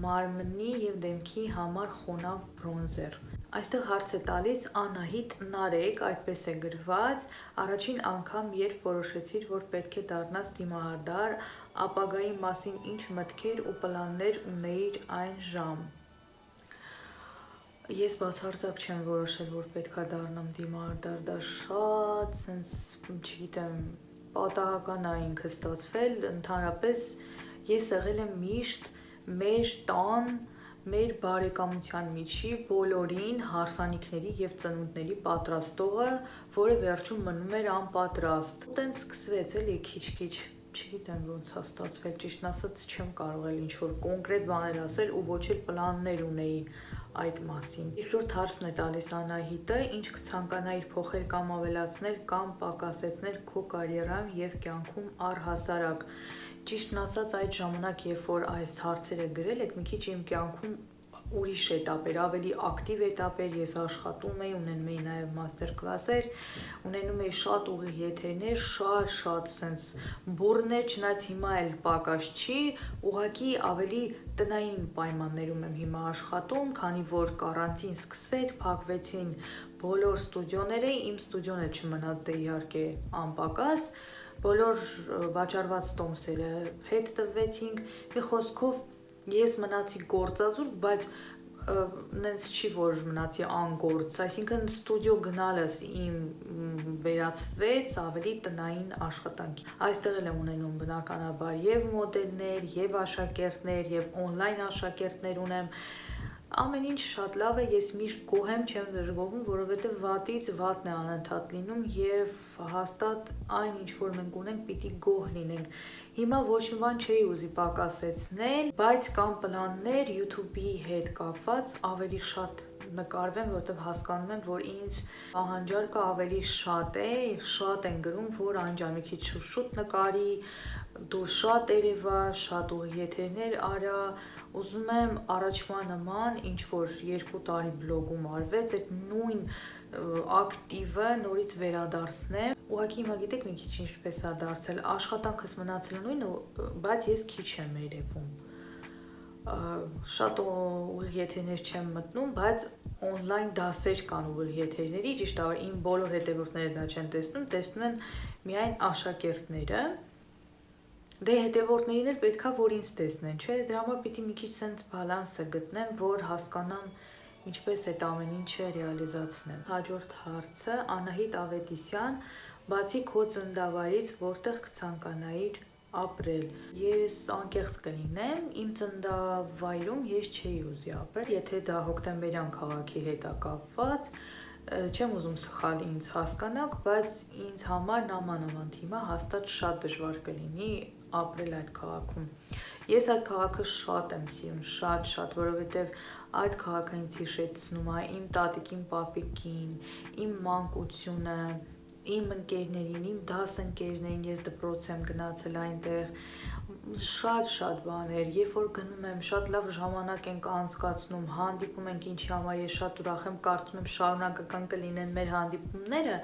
մարմնի եւ դեմքի համար խոնավ բրոնզեր։ Այստեղ հարց է տալիս Անահիտ Նարեկ, այդպես է գրված, առաջին անգամ երբ որոշեցիր, որ պետք է դառնաս դիմահարդար, ապագայի մասին ինչ մտքեր ու պլաններ ունեիր այն ժամ։ Ես բացարձակ չեմ որոշել, որ պետքա դառնամ դիմահարդար, դա շատ sense, չգիտեմ, պատահական է ինքը ստացվել, ընդհանրապես ես եղել եմ միշտ մեր տան, մեր բարեկամության միջի բոլորին հարսանիքների եւ ծնունդների պատրաստողը, որը վերջում մնում էր անպատրաստ։ Ուտեն սկսվեց էլի քիչ-քիչ, չգիտեմ ոնց է ստացվել, ճիշտն ասած չեմ կարող էլ ինչ-որ կոնկրետ բաներ ասել ու ոչ էլ պլաններ ունեի այդ մասին։ Երկրորդ հարցն է տալիս Անահիտը, ինչ կցանկանայիր փոխել կամ ավելացնել կամ պակասեցնել քո կարիերայում եւ կյանքում առհասարակ։ Ճիշտն ասած այդ ժամանակ, երբ որ այս հարցերը գրել եք, մի քիչ իմ կյանքում ուրիշ էտապ էր, ավելի ակտիվ էտապ էր, ես աշխատում էի, ունենում էի նաև մաստեր կլասեր, ունենում էի շատ ուղիղ եթերներ, շատ սենց բուրներ, չնայած հիմա էլ պակաս չի, ուղղակի ավելի տնային պայմաններում եմ հիմա աշխատում, քանի որ կարանտին սկսվեց, փակվեցին բոլոր ստուդիոները, իմ ստուդիոն էլ չմնաց դե իհարկե անպակաս, բոլոր վաճառված տոմսերը հետ տվեցինք, մի խոսքով ես մնացի գործազուրկ, բայց նենց չի որ մնացի անգործ, այսինքն ստուդիո գնալս իմ վերածվեց ավելի տնային աշխատանքի։ Այստեղ էլ եմ ունենում բնականաբար եւ մոդելներ, եւ աշակերտներ, եւ on-line աշակերտներ ունեմ։ Ամեն ինչ շատ լավ է, ես միշտ գոհ եմ, չեմ դժգոհում, որովհետև վատից վատն է անընդհատ լինում եւ հաստատ այն ինչ որ մենք ունենք, պիտի գոհ լինենք։ Հիմա ոչ մի բան չի ուզի պակասեցնել, բայց կան պլաններ YouTube-ի հետ կապված ավելի շատ նկարվեմ, որովհետև հասկանում եմ, որ ինձ պահանջարկը ավելի շատ է, շատ են գրում, որ անջան մի քիչ շուտ նկարի, դու շատ երևա, շատ ուղիղ եթերներ արա, ուզում եմ առաջվա նման ինչ որ 2 տարի բլոգում արվեց, այդ նույն ակտիվը նորից վերադարձնեմ։ Ուղղակի հիմա գիտեք մի քիչ ինչպես է դարձել, աշխատանքս մնացել է նույնը, բայց ես քիչ եմ երևում։ Շատ ուղիղ եթերներ չեմ մտնում, բայց on-line դասեր կան ուղիղ եթերների, ճիշտ է, իմ բոլոր հետևորդները դա չեն տեսնում են միայն աշակերտները։ Դե հետևորդներին էլ պետքա որ ինձ տեսնեն, չէ՞, դրա համար պիտի մի քիչ sense բալանսը գտնեմ, որ հասկանամ ինչպես այդ ամեն ինչը ռեալիզացնեմ։ Հաջորդ հարցը Անահիտ Ավետիսյան, բացի քո ծննդավայրից որտեղ կցանկանայիր ապրել։ Ես անկեղծ կլինեմ, իմ ծննդավայրում ես չէի ուզի ապրել, եթե դա հոկտեմբերյան քաղաքի հետ է կապված, չեմ ուզում սխալ ինձ հասկանաք, բայց ինձ համար նամանավանդ հիմա հաստատ շատ դժվար կլինի ապրել այդ քաղաքում։ Ես այդ քաղաքը շատ եմ սիրում, շատ, որովհետև այդ քաղաքը ինձ հիշեցնում է իմ տատիկին, պապիկին, իմ մանկությունը, իմ ընկերներին, իմ դասընկերներին, ես դպրոց եմ գնացել այնտեղ, շատ բաներ, երբ որ գնում եմ, շատ լավ ժամանակ ենք անցկացնում, հանդիպում ենք, ինչի համար ես շատ ուրախ եմ, կարծում եմ շարունակական կլինեն մեր հանդիպումները,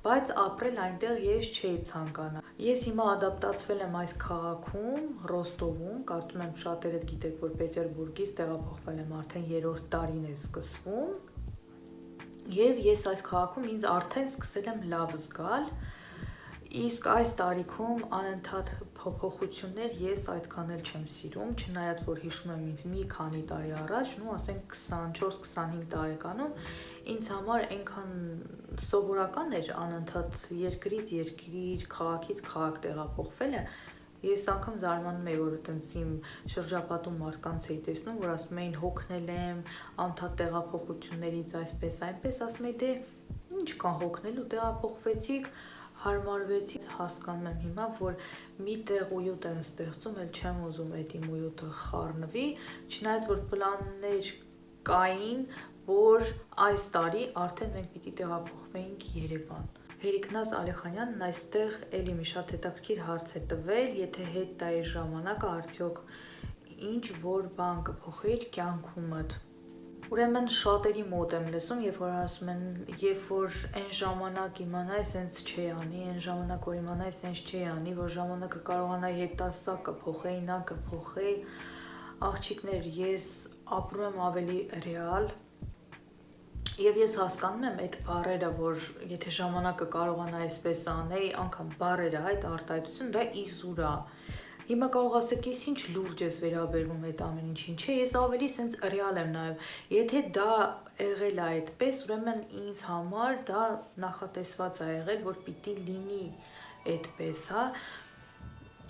բայց ապրել այնտեղ ես չէի ցանկանա։ Ես հիմա ադապտացվել եմ այս քաղաքում, Ռոստովում, կարծում եմ շատերդ գիտեք, որ Պետերբուրգից տեղափոխվել եմ, արդեն 3-րդ տարին է սկսվում, եւ ես այս քաղաքում ինձ արդեն սկսել եմ լավ զգալ, իսկ այս տարիքում անընդհատ փոփոխություններ ես այդքան էլ չեմ սիրում, չնայած որ հիշում եմ ինձ մի քանի տարի առաջ, նու ասենք 24-25 տարեկանում, ինձ համար այնքան սովորական էր անընդհատ երկրից երկիր, քաղաքից քաղաք տեղափոխվելը, ես անգամ զարմանում եի, որ այտենց իմ շրջապատում մարդկանց էի տեսնում, որ ասում էին հոգնել եմ, անդադ տեղափոխություններից այսպես, այնպես, ասում էի, դե ինչ կա հոգնելու, տեղափոխվեցիք, հարմարվեցի, հասկանում եմ հիմա, որ մի տեղ ույուտ եմ ստեղծում, էլ չեմ ուզում այդ իմ ույուտը խառնվի, չնայած որ պլաններ կային, որ այս տարի արդեն մենք պիտի տեղափոխվեինք Երևան։ Հերիկնազ Ալեխանյանն այստեղ էլի մի շատ հետաքրքիր հարց է տվել, եթե հետ տայր ժամանակը, արդյոք ինչ որ բան կփոխեիր կյանքումդ։ Ուրեմն շատերի մոտ եմ լսում, երբ որ ասում են, երբ որ այն ժամանակ իմանայի, սենց չի անի, այն ժամանակ որ իմանայի, սենց չի անի, որ ժամանակը կարողանայի հետասա կփոխեի, նա կփոխեի։ Աղջիկներ, ես ապրում եմ ավելի ռեալ, եւ ես հասկանում եմ այդ բառերը, որ եթե ժամանակը կարողանայի այսպես անեի, անգամ բառերը, այդ արտահայտությունը դա իզուր է։ Հիմա կարող ասեք, ես ինչ լուրջ ես վերաբերվում այդ ամեն ինչին, չէ, ես ավելի սենց ռեալ եմ նաև, եթե դա եղել է այդպես, ուրեմն ինձ համար դա նախատեսված է եղել, որ պիտի լինի այդպես, հա,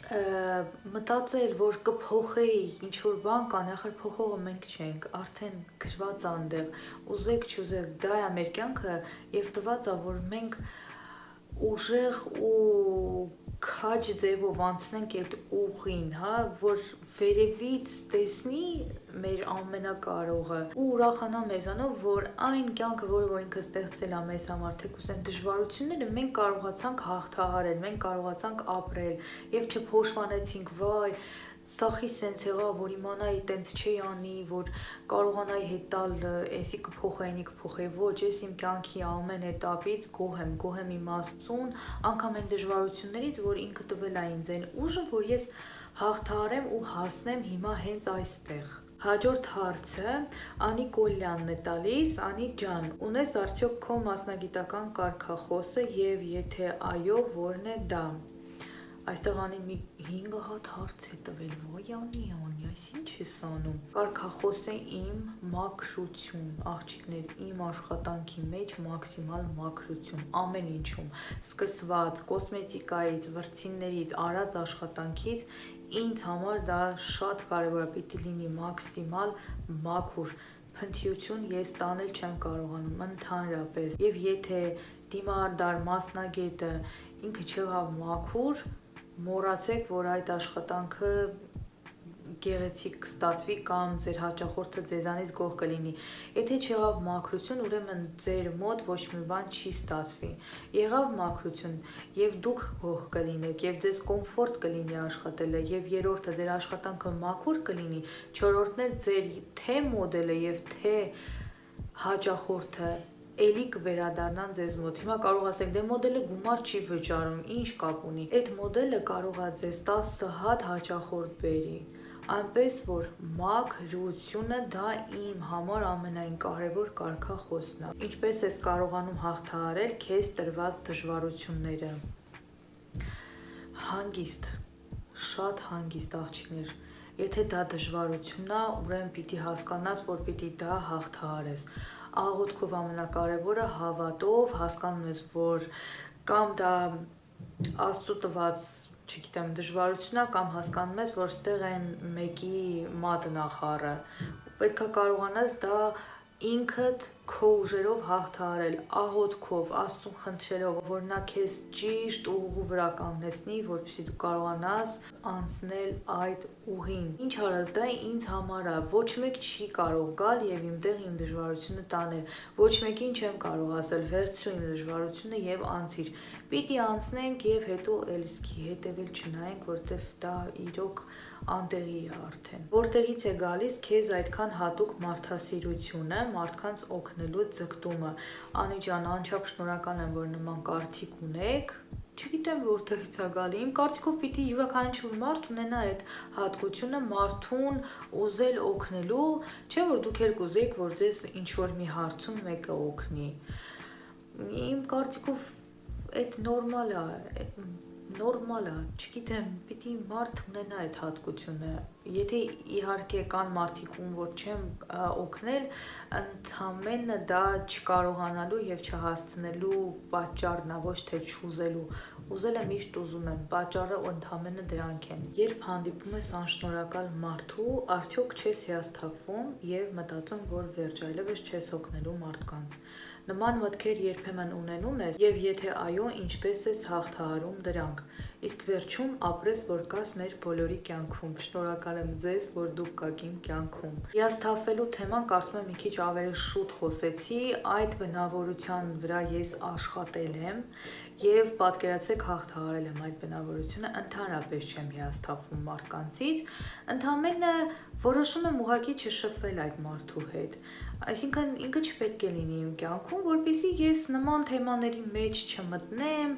մտածել, որ կփոխեի, ինչ-որ բան կան, ախր փոխողը մենք չենք, արդեն գրված անդեղ, ուզեք չուզեք, դա է մեր կյանքը և տված է, որ մենք ուժեղ ու քաջ ձևով անցնենք այդ ուղին, հա, որ վերևից տեսնի մեր ամենակարողը ու ուրախանա մեզանով, որ այն կյանքը, որ ինքը ստեղծել է մեզ համար, թեկուզ այն դժվարությունները մենք կարողացանք հաղթահարել, մենք կարողացանք ապրել եւ չփոշմանեցինք, վայ, սախի սենց եղա, որ իմանայի տենց չի անի, որ կարողանայի հետ տալ, էսի կփոխեի, ոչ, ես իմ կյանքի ամեն էտապից գոհ եմ իմ Աստծուն, անգամ այն դժվարություններից, որ ինքը տվել է ինձ այն ուժը, որ ես հաղթահարեմ ու հասնեմ հիմա հենց այստեղ։ Հաջորդ հարցը Անի Կոլյանն է տալիս, Անի ջան, ունես արդյոք քո մասնագիտական կարգախոսը եւ եթե այո, որն է դա։ Այստեղ անին մի 5 հատ հարց է տվել, ոյանի, այս ինչ ես անում։ Կարգախոս է իմ մաքրություն, աղջիկներ, իմ աշխատանքի մեջ մաքսիմալ մաքրություն, ամեն ինչում, սկսված կոսմետիկայից, վրձիններից, արած աշխատանքից, ինձ համար դա շատ կարևոր է, պիտի լինի մաքսիմալ մաքուր, փնթիություն ես տանել չեմ կարողանում, ընդհանրապես, եւ եթե դիմարդար մասնագետը ինքը չեղավ մաքուր, մոռացեք, որ այդ աշխատանքը գեղեցիկ կստացվի կամ ձեր հաճախորդը ձեզանից գոհ կլինի։ Եթե չեղավ մաքրություն, ուրեմն ձեր մոտ ոչ մի բան չի ստացվի։ Եղավ մաքրություն, եւ դուք գոհ կլինեք, եւ ձեզ կոմֆորտ կլինի աշխատելը, եւ երրորդը ձեր աշխատանքը մաքուր կլինի, չորրորդն է ձեր թե մոդելը եւ թե հաճախորդը էլի կվերադառնան ձեզ մոտ։ Հիմա կարող ասեք, դե մոդելը գումար չի վճարում, ինչ կապ ունի։ Այդ մոդելը կարող է ձեզ 10 հատ հաճախորդ բերի։ Այնպես որ մաքրությունը դա իմ համար ամենայն կարևոր կարգախոսն է։ Ինչպես ես կարողանում հաղթահարել քեզ տրված դժվարությունները։ Հանգիստ, շատ հանգիստ աղջիկներ։ Եթե դա դժվարություն է, ուրեմն պիտի հասկանաս, որ պիտի դա հաղթահարես։ Աղոթքով ամենակարևորը հավատով հասկանում ես, որ կամ դա Աստծո տված, չգիտեմ, դժվարություն է, կամ հասկանում ես, որ ստեղ են մեկի մատն ախառը։ Պետք է կարողանաս դա ինքդ քո ուժերով հաղթահարել, աղոթքով, Աստծուն խնդրելով, որ նա քեզ ճիշտ ուղու վրա կանգնեցնի, որպեսզի դու կարողանաս անցնել այդ ուղին։ Ինչ արած, դա ինձ համար է, ոչ մեկ չի կարող գալ եւ իմ տեղ իմ դժվարությունը տանել։ Ոչ մեկին չեմ կարող ասել, վերցրու իմ դժվարությունը եւ անցիր։ Պիտի անցնենք եւ հետո էլիսկի հետեւել չնայենք, որտեվ դա իրոք անտեղի է արդեն։ Որտեղից է գալիս քեզ այդքան հատուկ մարդասիրությունը, մարդկանց օգնելու ձգտումը։ Անի ջան, անչափ շնորհակալ եմ, որ նման կարծիք ունեք։ Չգիտեմ որտեղից է գալի։ Իմ կարծիքով պիտի յուրաքանչյուր մարդ ունենա այդ հատկությունը մարդուն ուզել օգնելու, չէ՞ որ դուք եք կուզեիք, որ ձեզ ինչ-որ մի հարցում մեկը օգնի։ Իմ կարծիքով այդ նորմալ է, չգիտեմ, պիտի մարդ ունենա այդ հատկությունը։ Եթե իհարկե կան մարդիկ, ում որ չեմ օգնել, ընդամենը դա չկարողանալու եւ չհասցնելու պատճառն է, ոչ թե չուզելու։ Ուզելը միշտ ուզում եմ, պատճառը ընդամենը դրանք են։ Երբ հանդիպում ես անշնորհակալ մարդու, արդյոք չես հիասթափվում եւ մտածում, որ վերջ այլևս չես օգնելու մարդկանց։ Նման մտքեր երբեմն ունենում ես, եւ եթե այո, ինչպես ես հաղթահարում դրանք։ Իսկ վերջում ապրես, որ կաս մեր բոլորի կյանքում։ Շնորհակալ եմ ձեզ, որ դուք կաք իմ կյանքում։ Հիասթափվելու թեման կարծում եմ մի քիչ ավելի շուտ խոսեցի, այդ բնավորության վրա ես աշխատել եմ եւ պատկերացեք հաղթահարել եմ այդ բնավորությունը, ընդհանրապես չեմ հիասթափվում մարդկանցից, ընդամենը որոշում եմ ուղղակի չշփվել այդ մարդու հետ։ Այսինքն ինքը չպետք է լինի իմ կյանքում, որպեսզի ես նման թեմաների մեջ չմտնեմ,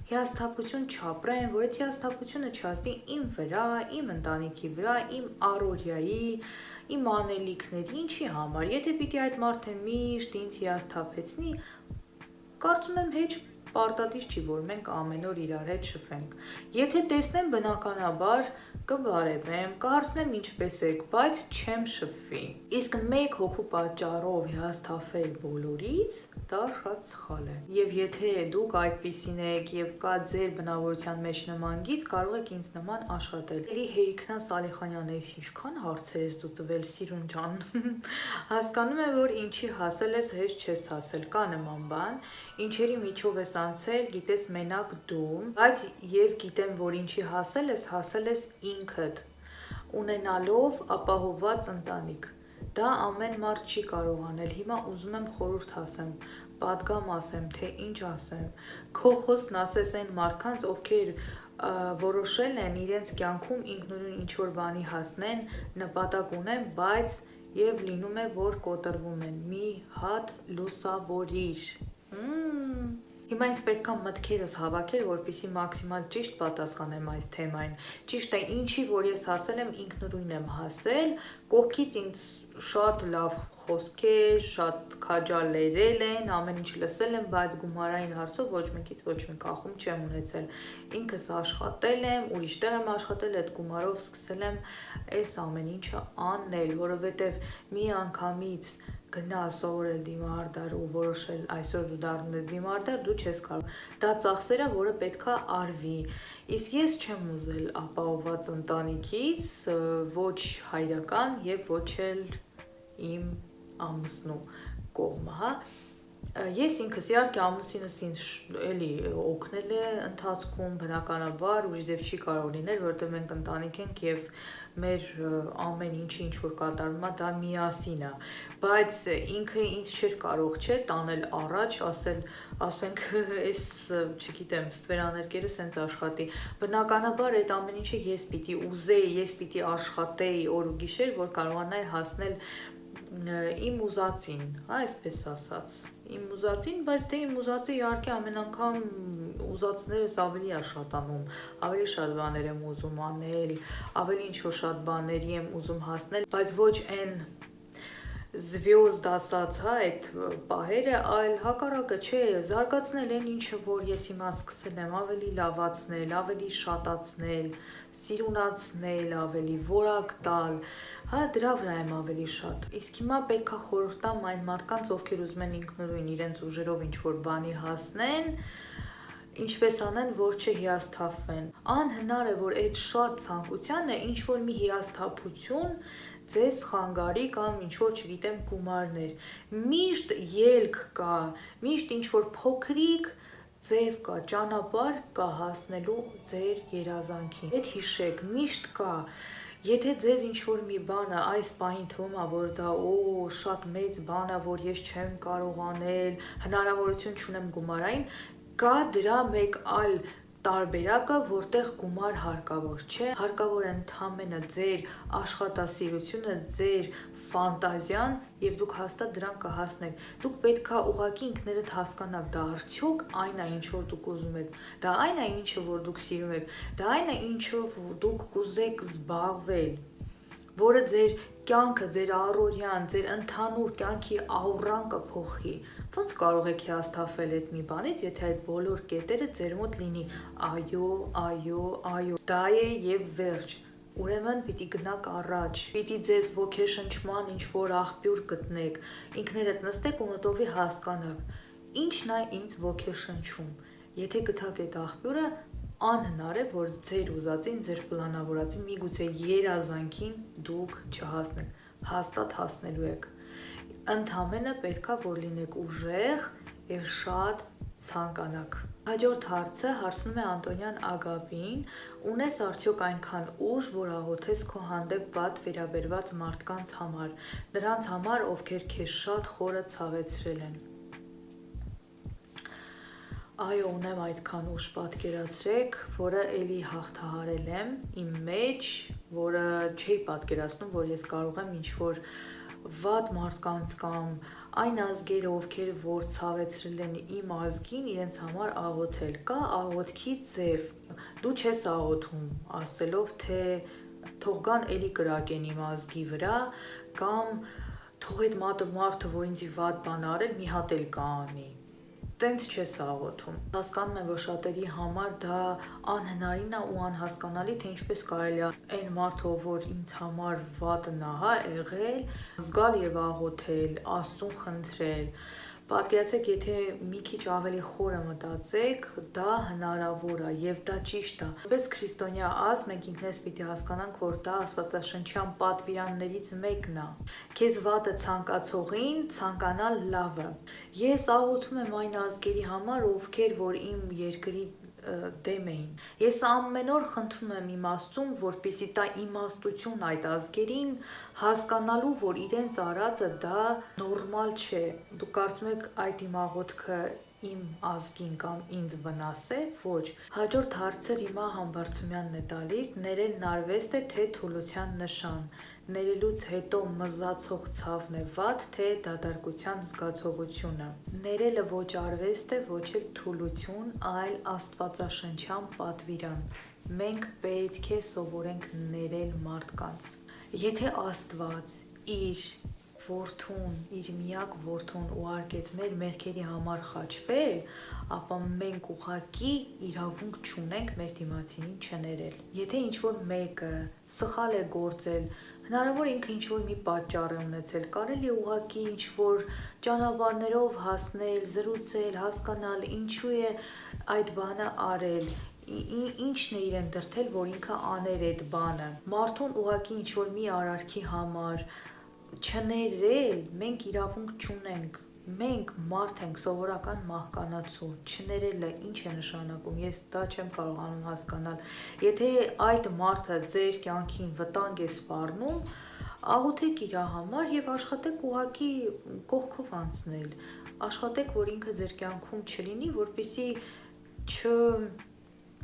հիասթափություն չապրեմ, որ այդ հիասթափությունը չհասնի իմ վրա, իմ ընտանիքի վրա, իմ առօրյայի, իմ անելիքների, ինչի համար։ Եթե պիտի այդ մարդը միշտ ինձ հիասթափեցնի, կարծում եմ հեչ պարտադիր չի, որ մենք ամեն օր իրար հետ շփվենք։ Եթե տեսնեմ, բնականաբար կբարևեմ, կհարցնեմ ինչպես եք, բայց չեմ շփվի։ Իսկ մեկ հոգու պատճառով հիասթափվել բոլորից, դա շատ սխալ է։ Եվ եթե դուք այդպիսին եք եւ կա ձեր բնավորության մեջ նման գիծ, կարող եք ինձ նման աշխատել։ Էլի Հերիքնա Սալիխանյան, ես ինչքան հարցեր ես դու տվել, Սիրուն ջան։ Հասկանում եմ, որ ինչի հասել ես, հեշտ չես հասել, կա նման բան, ինչերի միջով ես անցել, գիտես մենակ դու, բայց եւ գիտեմ, որ ինչի հասել ես ինքդ, ունենալով ապահովված ընտանիք։ Դա ամեն մարդ չի կարող անել։ Հիմա ուզում եմ խորհուրդ ասեմ, պատգամ ասեմ, թե ինչ ասեմ։ Քո խոսքն ասես այն մարդկանց, ովքեր որոշել են իրենց կյանքում ինքնուրույն ինչ-որ բանի հասնեն, նպատակ ունեն, բայց եւ լինում է, որ կոտրվում են։ Մի հատ լուսավորիր։ Հիմա ինձ պետք է մտքերս հավաքել, որպեսզի մաքսիմալ ճիշտ պատասխանեմ այս թեմային։ Ճիշտ է, ինչի որ ես հասել եմ, ինքնուրույն եմ հասել, կողքից ինձ շատ լավ խոսքեր, շատ քաջալերել են, ամեն ինչ լսել եմ, բայց գումարային հարցով ոչ մեկից ոչ մի կախում չեմ ունեցել։ Ինքս աշխատել եմ, ուրիշ տեղ եմ աշխատել, այդ գումարով սկսել եմ այս ամեն ինչը անել, որովհետև մի անգամից գնա սովորել դիմահարդար ու որոշել այսօր դու դառնում ես դիմահարդար, դու չես կարող։ Դա ծախսեր է, որը պետքա արվի։ Իսկ ես չեմ ուզել ապահովված ընտանիքից, ոչ հայրական եւ ոչ էլ իմ ամուսնու կողմը, հա։ Ես ինքս իհարկե ամուսինս ինձ էլի օգնել է ընթացքում, բնականաբար ուրիշ ձև չի կարող լինել, որովհետև մենք ընտանիք ենք եւ մեր ամեն ինչը ինչ որ կատարվում է, դա միասին է, բայց ինքը ինձ չէր կարող չէ տանել առաջ, ասենք այս, չգիտեմ, ստվերաներկերը սենց աշխատի։ Բնականաբար այդ ամեն ինչը ես պիտի ուզեի, ես պիտի աշխատեի օր ու գիշեր, որ կարողանայի հասնել իմ ուզածին, այսպես ասած, իմ ուզածին, բայց թե իմ ուզածը իհարկե ամեն անգամ ուզածներս ավելի է շատանում, ավելի շատ բաներ եմ ուզում անել, ավելի ինչ-որ շատ բաների եմ ուզում հասնել, բայց ոչ այն զվյոզդ ասած, հա, այդ պահերը, այլ հակառակը չէ, զարգացնել այն ինչը, որ ես հիմա սկսել եմ ավելի լավացնել, ավելի շատացնել, սիրունացնել, ավելի որակ տալ, հա, դրա վրա եմ ավելի շատ։ Իսկ հիմա պետք է խորհուրդ տամ այն մարդկանց, ովքեր ուզում են ինքնուրույն իրենց ուժերով ինչ-որ բանի հասնեն, ինչպես անեն, որ չհիասթափվեն։ Անհնար է, որ այդ շատ ցանկությանը ինչ-որ մի հիասթափություն ձեզ խանգարի կամ ինչ-որ, չգիտեմ, գումարներ։ Միշտ ելք կա, միշտ ինչ-որ փոքրիկ ձև կա, ճանապարհ կա հասնելու ձեր երազանքին։ Այդ հիշեք, միշտ կա։ Եթե ձեզ ինչ-որ մի բանը այս պահին թվում է, որ դա շատ մեծ բան է, որ ես չեմ կարող անել, հնարավորություն չունեմ գումարային, կա դրա մեկ այլ տարբերակը, որտեղ գումար հարկավոր չէ, հարկավոր է ընդամենը ձեր աշխատասիրությունը, ձեր ֆանտազիան եւ դուք հաստատ դրան կհասնեք։ Դուք պետքա ուղղակի ինքներդ հասկանաք, դա արդյոք այն է, ինչ որ դուք ուզում եք, դա այն է, ինչը որ դուք սիրում եք, դա այն է, ինչով դուք կուզեք զբաղվել, որը ձեր կյանքը, ձեր առօրյան, ձեր ընդհանուր կյանքի աուրան կփոխի։ Ոնց կարող եք հիասթափվել այդ մի բանից, եթե այդ բոլոր կետերը ձեր մոտ լինի այո, այո, այո, դա է եւ վերջ։ Ուրեմն պիտի գնաք առաջ, պիտի ձեզ ոգեշնչման ինչ-որ աղբյուր գտնեք, ինքներդ նստեք ու մտովի հասկանաք, ինչն է ինձ ոգեշնչում։ Եթե գտաք այդ աղբյուրը, անհնար է, որ ձեր ուզածին, ձեր պլանավորածին, միգուցե երազանքին դուք չհասնեք, հաստատ հասնելու եք։ Ընդամենը պետքա, որ լինեք ուժեղ եւ շատ ցանկանաք։ Հաջորդ հարցը հարցնում է Անտոնյան Ագապին. ունես արդյոք այնքան ուժ, որ աղոթես քո հանդեպ վատ վերաբերված մարդկանց համար, նրանց համար, ովքեր քեզ շատ խորը ցավեցրել են։ Այո, ունեմ այդքան ուժ, պատկերացրեք, որը էլի հաղթահարել եմ իմ մեջ, որը չի պատկերացնում, որ ես կարող եմ ինչ-որ վատ մարդկանց կամ այն ազգերը, ովքեր որ ցավեցրել են իմ ազգին, իրենց համար աղոթել։ Կա աղոթքի ձև։ Դու չես աղոթում ասելով, թե թող գան էլի կրակեն իմ ազգի վրա, կամ թող այդ մարդը, որ ինձի վատ բան արել, մի հատ էլ կանի։ Տենց չես աղոթում։ Հասկանում եմ, որ շատերի համար դա անհնարին է ու անհասկանալի, թե ինչպես կարելի է այն մարդը, որ ինձ համար վատն է, հա, եղել, զգալ եւ աղոթել, Աստծուն խնդրել։ Պատկերացրեք, եթե մի քիչ ավելի խորը մտածեք, դա հնարավոր է եւ դա ճիշտ է։ Որպես քրիստոնյա ազգ մենք ինքներս պիտի հասկանանք, որ դա աստվածաշնչյան պատվիրաններից մեկն է։ Քեզ վատը ցանկացողին ցանկանալ լավը։ Ես աղոթում եմ այն ազգերի համար, ովքեր որ իմ երկրի դեմ էին։ Ես ամեն օր խնդրում եմ իմ Աստծուն, որպեսզի տա իմաստություն այդ ազգերին, հասկանալու, որ իրենց արածը դա նորմալ չէ։ Դուք կարծում եք այդ իմ աղոթքը իմ ազգին կամ ինձ վնաս է, ոչ։ Հաջորդ հարցը Րիմա Համբարձումյանն է տալիս, ներելն արվեստ է թե թուլության նշան։ Ներելուց հետո մզացող ցավն է վատ, թե դատարկության զգացողությունը։ Ներելը ոչ արվեստ է, ոչ էլ թուլություն, այլ աստվածաշնչյան պատվիրան։ Մենք պետք է սովորենք ներել մարդկանց։ Եթե Աստված իր որդուն, իր միակ որդուն ուղարկեց մեր մեղքերի համար խաչվել, ապա մենք ուղղակի իրավունք չունենք մեր դիմացինին չներել։ Եթե ինչ-որ մեկը սխալ է գործել, հնարավոր ինքը ինչ-որ մի պատճառ է ունեցել, կարելի է ուղղակի ինչ-որ ճանապարհներով հասնել, զրուցել, հասկանալ ինչու է այդ բանը արել, ինչն է իրեն դրդել, որ ինքը աներ այդ բանը։ Մարդուն ուղղակի ինչ-որ մի արարքի համար չներել, մենք իրավունք չունենք։ Մենք մարդ ենք, սովորական մահկանացու, չներելը ինչ է նշանակում, ես դա չեմ կարողանում հասկանալ։ Եթե այդ մարդը ձեր կյանքին վտանգ է սպառնում, աղոթեք իր համար եւ աշխատեք ուղղակի կողքով անցնել։ Աշխատեք, որ ինքը ձեր կյանքում չլինի, որպեսզի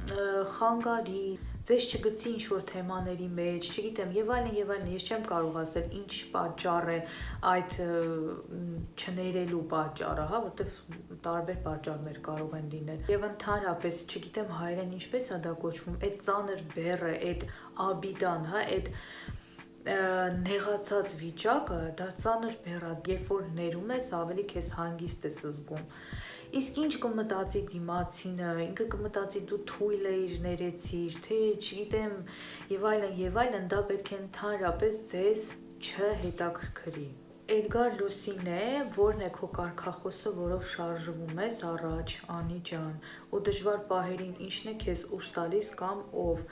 չխանգարի, ձեզ չգցի ինչ-որ թեմաների մեջ, չգիտեմ, եւ այլն, ես չեմ կարող ասել ինչ պատճառ է այդ չներելու պատճառը, հա, որտեվ տարբեր պատճառներ կարող են լինել։ Եվ ընդհանրապես, չգիտեմ հայերեն ինչպես է դա կոչվում, այդ ծանր բեռը, այդ աբիդան, հա, այդ նեղացած վիճակը, դա ծանր բեռ է, երբ որ ներում ես, ավելի քեզ հանգիստ ես զգում։ Իսկ ինչ կմտածի դիմացինը, ինքը կմտածի դու թույլ ես ներեցիր, թե չգիտեմ, եւ այլն, դա պետք է ընդհանրապես ձեզ չհետաքրքրի։ Էդգար Լուսին է, որն է քո կարգախոսը, որով շարժվում ես առաջ, Անի ջան, ու դժվար պահերին ինչն է քեզ ուժ տալիս կամ ով։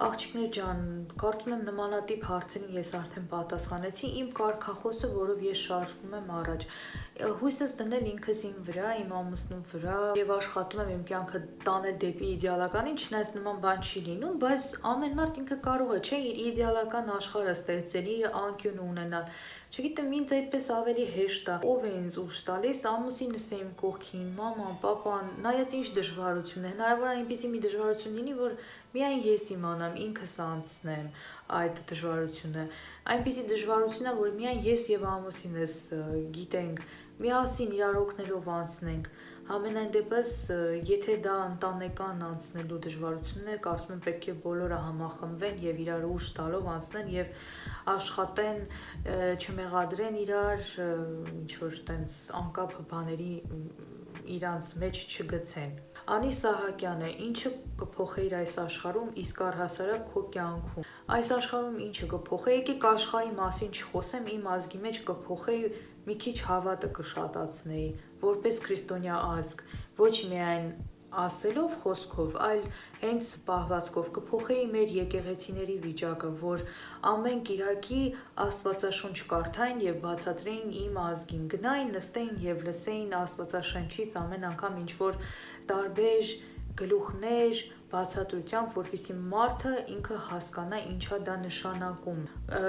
Աղջիկներ ջան, կարծում եմ նմանատիպ հարցերին ես արդեն պատասխանեցի, իմ կարգախոսը, որով ես շարժվում եմ առաջ։ Հույսս դնել ինքս իմ վրա, իմ ամուսնու վրա եւ աշխատում եմ իմ կյանքը տանել դեպի իդեալականին, չնայած նման բան չի լինում, բայց ամեն մարդ ինքը կարող է, չէ, իր իդեալական աշխարհը ստեղծել, իր անկյունը ունենալ։ Չգիտեմ, ինձ այդպես ավելի հեշտ է։ Ով է ինձ ուժ տալիս, ամուսինս է իմ կողքին, մաման, պապան, նայած ինչ դժվարություն է։ Հնարավոր է այնպիսի մի դժվարություն լինի, որ միայն ես իմանամ, ինքս անցնեմ այդ դժվարությունը։ Այնպիսի դժվարություն է, որ միայն ես եւ ամուսինս գիտենք, միասին իրար օգնելով անցնենք։ Համենայն դեպս, եթե դա ընտանեկան անցնելու դժվարությունն է, կարծում եմ պետք է բոլորը համախմբվեն եւ իրար ուժ տալով անցնեն եւ աշխատեն, չմեղադրեն իրար, ինչ որ տենց անկապ բաների իրանց մեջ չգցեն։ Անի Սահակյան է, ինչը կփոխեիր այս աշխարհում, իսկ առհասարակ քո կյանքում։ Այս աշխարհում ինչը կփոխեի, եկեք աշխարհի մասին չխոսեմ, իմ ազգի մեջ կփոխեի մի քիչ հավատը կշատացնեի, որպես քրիստոնյա ազգ, ոչ միայն ասելով, խոսքով, այլ հենց պահվածքով կփոխեի մեր եկեղեցիների վիճակը, որ ամեն կիրակի Աստվածաշունչ կարդային եւ բացատրեին իմ ազգին, գնային, նստեին եւ լսեին Աստվածաշնչից ամեն անգամ ինչ որ տարբեր գլուխներ, բացատրությամբ, որպեսզի մարդը ինքը հասկանա ինչա դա նշանակում։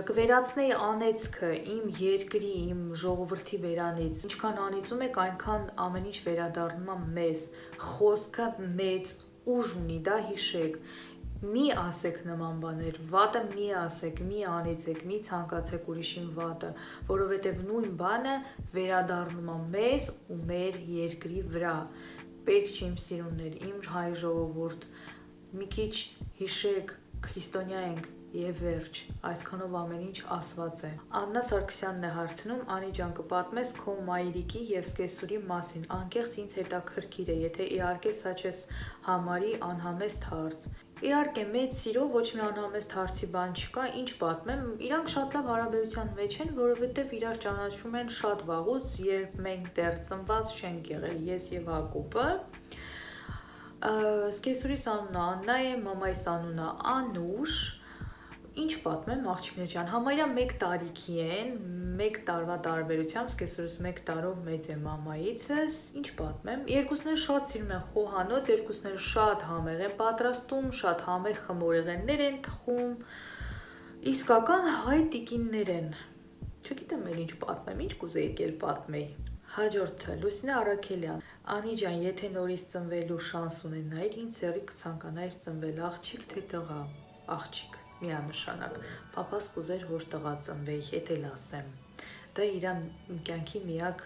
Կվերացնեի անեծքը իմ երկրի, իմ ժողովրդի վերանից։ Ինչքան անիծում եք, այնքան ամեն ինչ վերադառնում է մեզ։ Խոսքը մեծ ուժ ունի, դա հիշեք։ Մի ասեք նման բաներ, վատը մի ասեք, մի անիծեք, մի ցանկացեք ուրիշին վատը, որովհետև նույն բանը վերադառնում է մեզ ու մեր երկրի վրա։ Պետք չի իմ սիրուններ, իմ հայ ժողովուրդ, մի քիչ հիշեք, քրիստոնյա ենք եւ վերջ, այսքանով ամեն ինչ ասված է։ Աննա Սարգսյանն է հարցնում, Անի ջան, կպատմես քո մայրիկի եւ սկեսուրի մասին, անկեղծ ինձ հետաքրքիր է, եթե իհարկե սա չես համարի անհամեստ հարց։ Իհարկե, մեծ սիրով ոչ մի անհամեստ հարցի բան չկա, ինչ պատմեմ, իրանք շատ լավ հարաբերության մեջ են, որովհետև իրար ճանաչում են շատ վաղուց, երբ մենք դեռ ծնված չենք եղել, ես եւ Հակոբը։ Սկեսուրիս անունը Աննա է, մամայիս անունը Անուշ։ Ինչ պատմեմ, աղջիկներ ջան, համարյա 1 տարիքի են, 1 տարվա տարբերությամբ, սկեսուրս 1 տարով մեծ է մամայիցս, ինչ պատմեմ, երկուսները շատ սիրում են խոհանոց, երկուսները շատ համեղ են պատրաստում, շատ համեղ խմորեղեններ են թխում, իսկական հայ տիկիններ են, չգիտեմ էլ ինչ պատմեմ, ինչ կուզեիք էլ պատմեի։ Հաջորդը, Լուսինե Առաքելյան, Անի ջան, եթե նորից ծնվելու շանս ունենայիր, ինչ սերի կցանկանայիր ծնվել, աղջիկ թե տղա, աղջիկ։ միանշանակ։ Պապաս կուզեր, որ տղա ծնվեի, եթե լասեմ։ Դա իր կյանքի միակ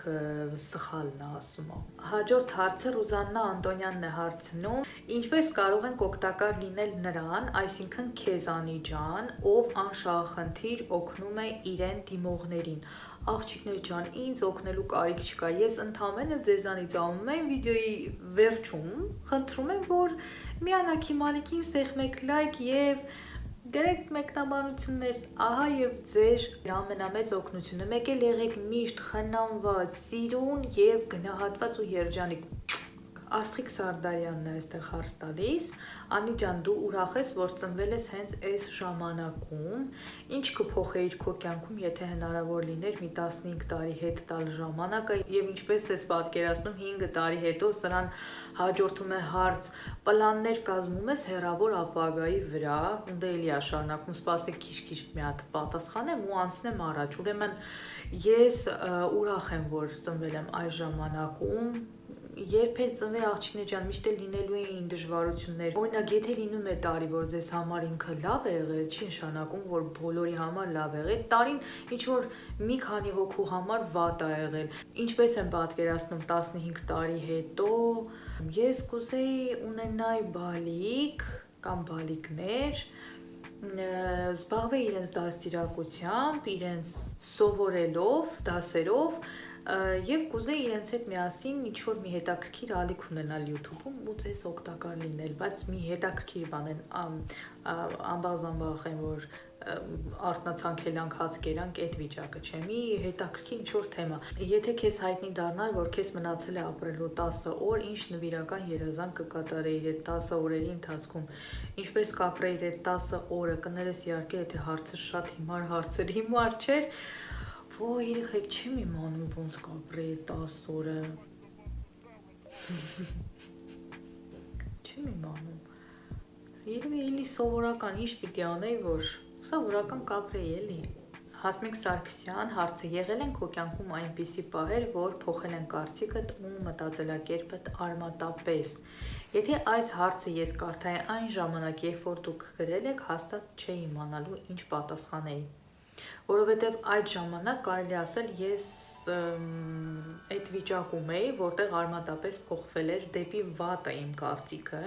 սխալն է ասում։ Հաջորդ հարցը Ռուզաննա Անտոնյանն է հարցնում. ինչպես կարող ենք օգտակար լինել նրան, այսինքն քեզ Անի ջան, ով անշահախնդիր օգնում է իրեն դիմողներին։ Աղջիկներ ջան, ինձ օգնելու կարիք չկա։ Ես ընդամենը ձեզանից ամեն վիդեոյի վերջում խնդրում եմ, որ միանաքի մալիկին սեղմեք լայք եւ գրեք մեկնաբանություններ, ահա եւ ձեր ամենամեծ օգնությունը։ Մեկ էլ եղեք միշտ խնամված, սիրուն եւ գնահատված ու երջանիկ։ Աստղիկ Սարդարյանն է այստեղ հարց տալիս. Անի ջան, դու ուրախ ես, որ ծնվել ես հենց այս ժամանակում, ինչ կփոխեիր քո կյանքում, եթե հնարավոր լիներ մի 15 տարի հետ տալ ժամանակը եւ ինչպես ես պատկերացնում 5 տարի հետո սրան հաջորդում է հարց, պլաններ կազմում ես հեռավոր ապագայի վրա, ու դե էլի շարունակում, սպասեք քիչ-քիչ մի հատ պատասխանեմ ու անցնեմ առաջ։ Ուրեմն ես ուրախ եմ, որ ծնվել եմ այս ժամանակում։ Երբ էլ ծնվի աղջիկներ ջան, միշտ էլ լինելու էին դժվարություններ։ Օրինակ, եթե լինում է տարի, որ ձեզ համար ինքը լավ է եղել, չի նշանակում, որ բոլորի համար լավ է եղել։ Տարին ինչ որ մի քանի հոգու համար վատ է եղել։ Ինչպես եմ պատկերացնում 15 տարի հետո, ես կուզեի ունենալ բալիկ կամ բալիկներ, զբաղվել իրենց դաստիարակությամբ, իրենց սովորելով, դասերով եւ կուզեի իրենց հետ միասին ինչ-որ մի հետաքրքիր ալիք ունենալ YouTube-ում ու ձեզ օգտակար լինել, բայց մի հետաքրքիր բան են անբազանբախ են, որ արտնացանքելանք հաց կերանք այդ վիճակը չէ, մի հետաքրքիր ինչ-որ թեմա։ Եթե քեզ հայտնի դառնար, որ քեզ մնացել է ապրելու 10 օր, ինչ նվիրական երազանք կկատարեիր այդ 10 օրերի ընթացքում, ինչպես կապրեիր այդ 10 օրը, կներես իհարկե, եթե հարցը շատ հիմար հարցեր, հիմար չէր, Ոյ, երեխեք, չեմ իմանում ոնց կապրեի 10 օրը։ Չեմ իմանում։ Երևի էլի սովորական ինչ պիտի անեի, որ սովորական կապրեի էլի։ Հասմիկ Սարգսյան, հարցը եղել են քո կյանքում այնպիսի պահեր, որ փոխել են կարծիքդ ու մտածելակերպդ արմատապես։ Եթե այս հարցը ես կարդայի այն ժամանակ, երբ որ դուք գրել եք, հաստատ չէի իմանալու ինչ պատասխանեի։ Որովհետև այդ ժամանակ կարելի ասել ես այդ վիճակում էի, որտեղ արմատապես փոխվել էր դեպի վատը իմ կարծիքը։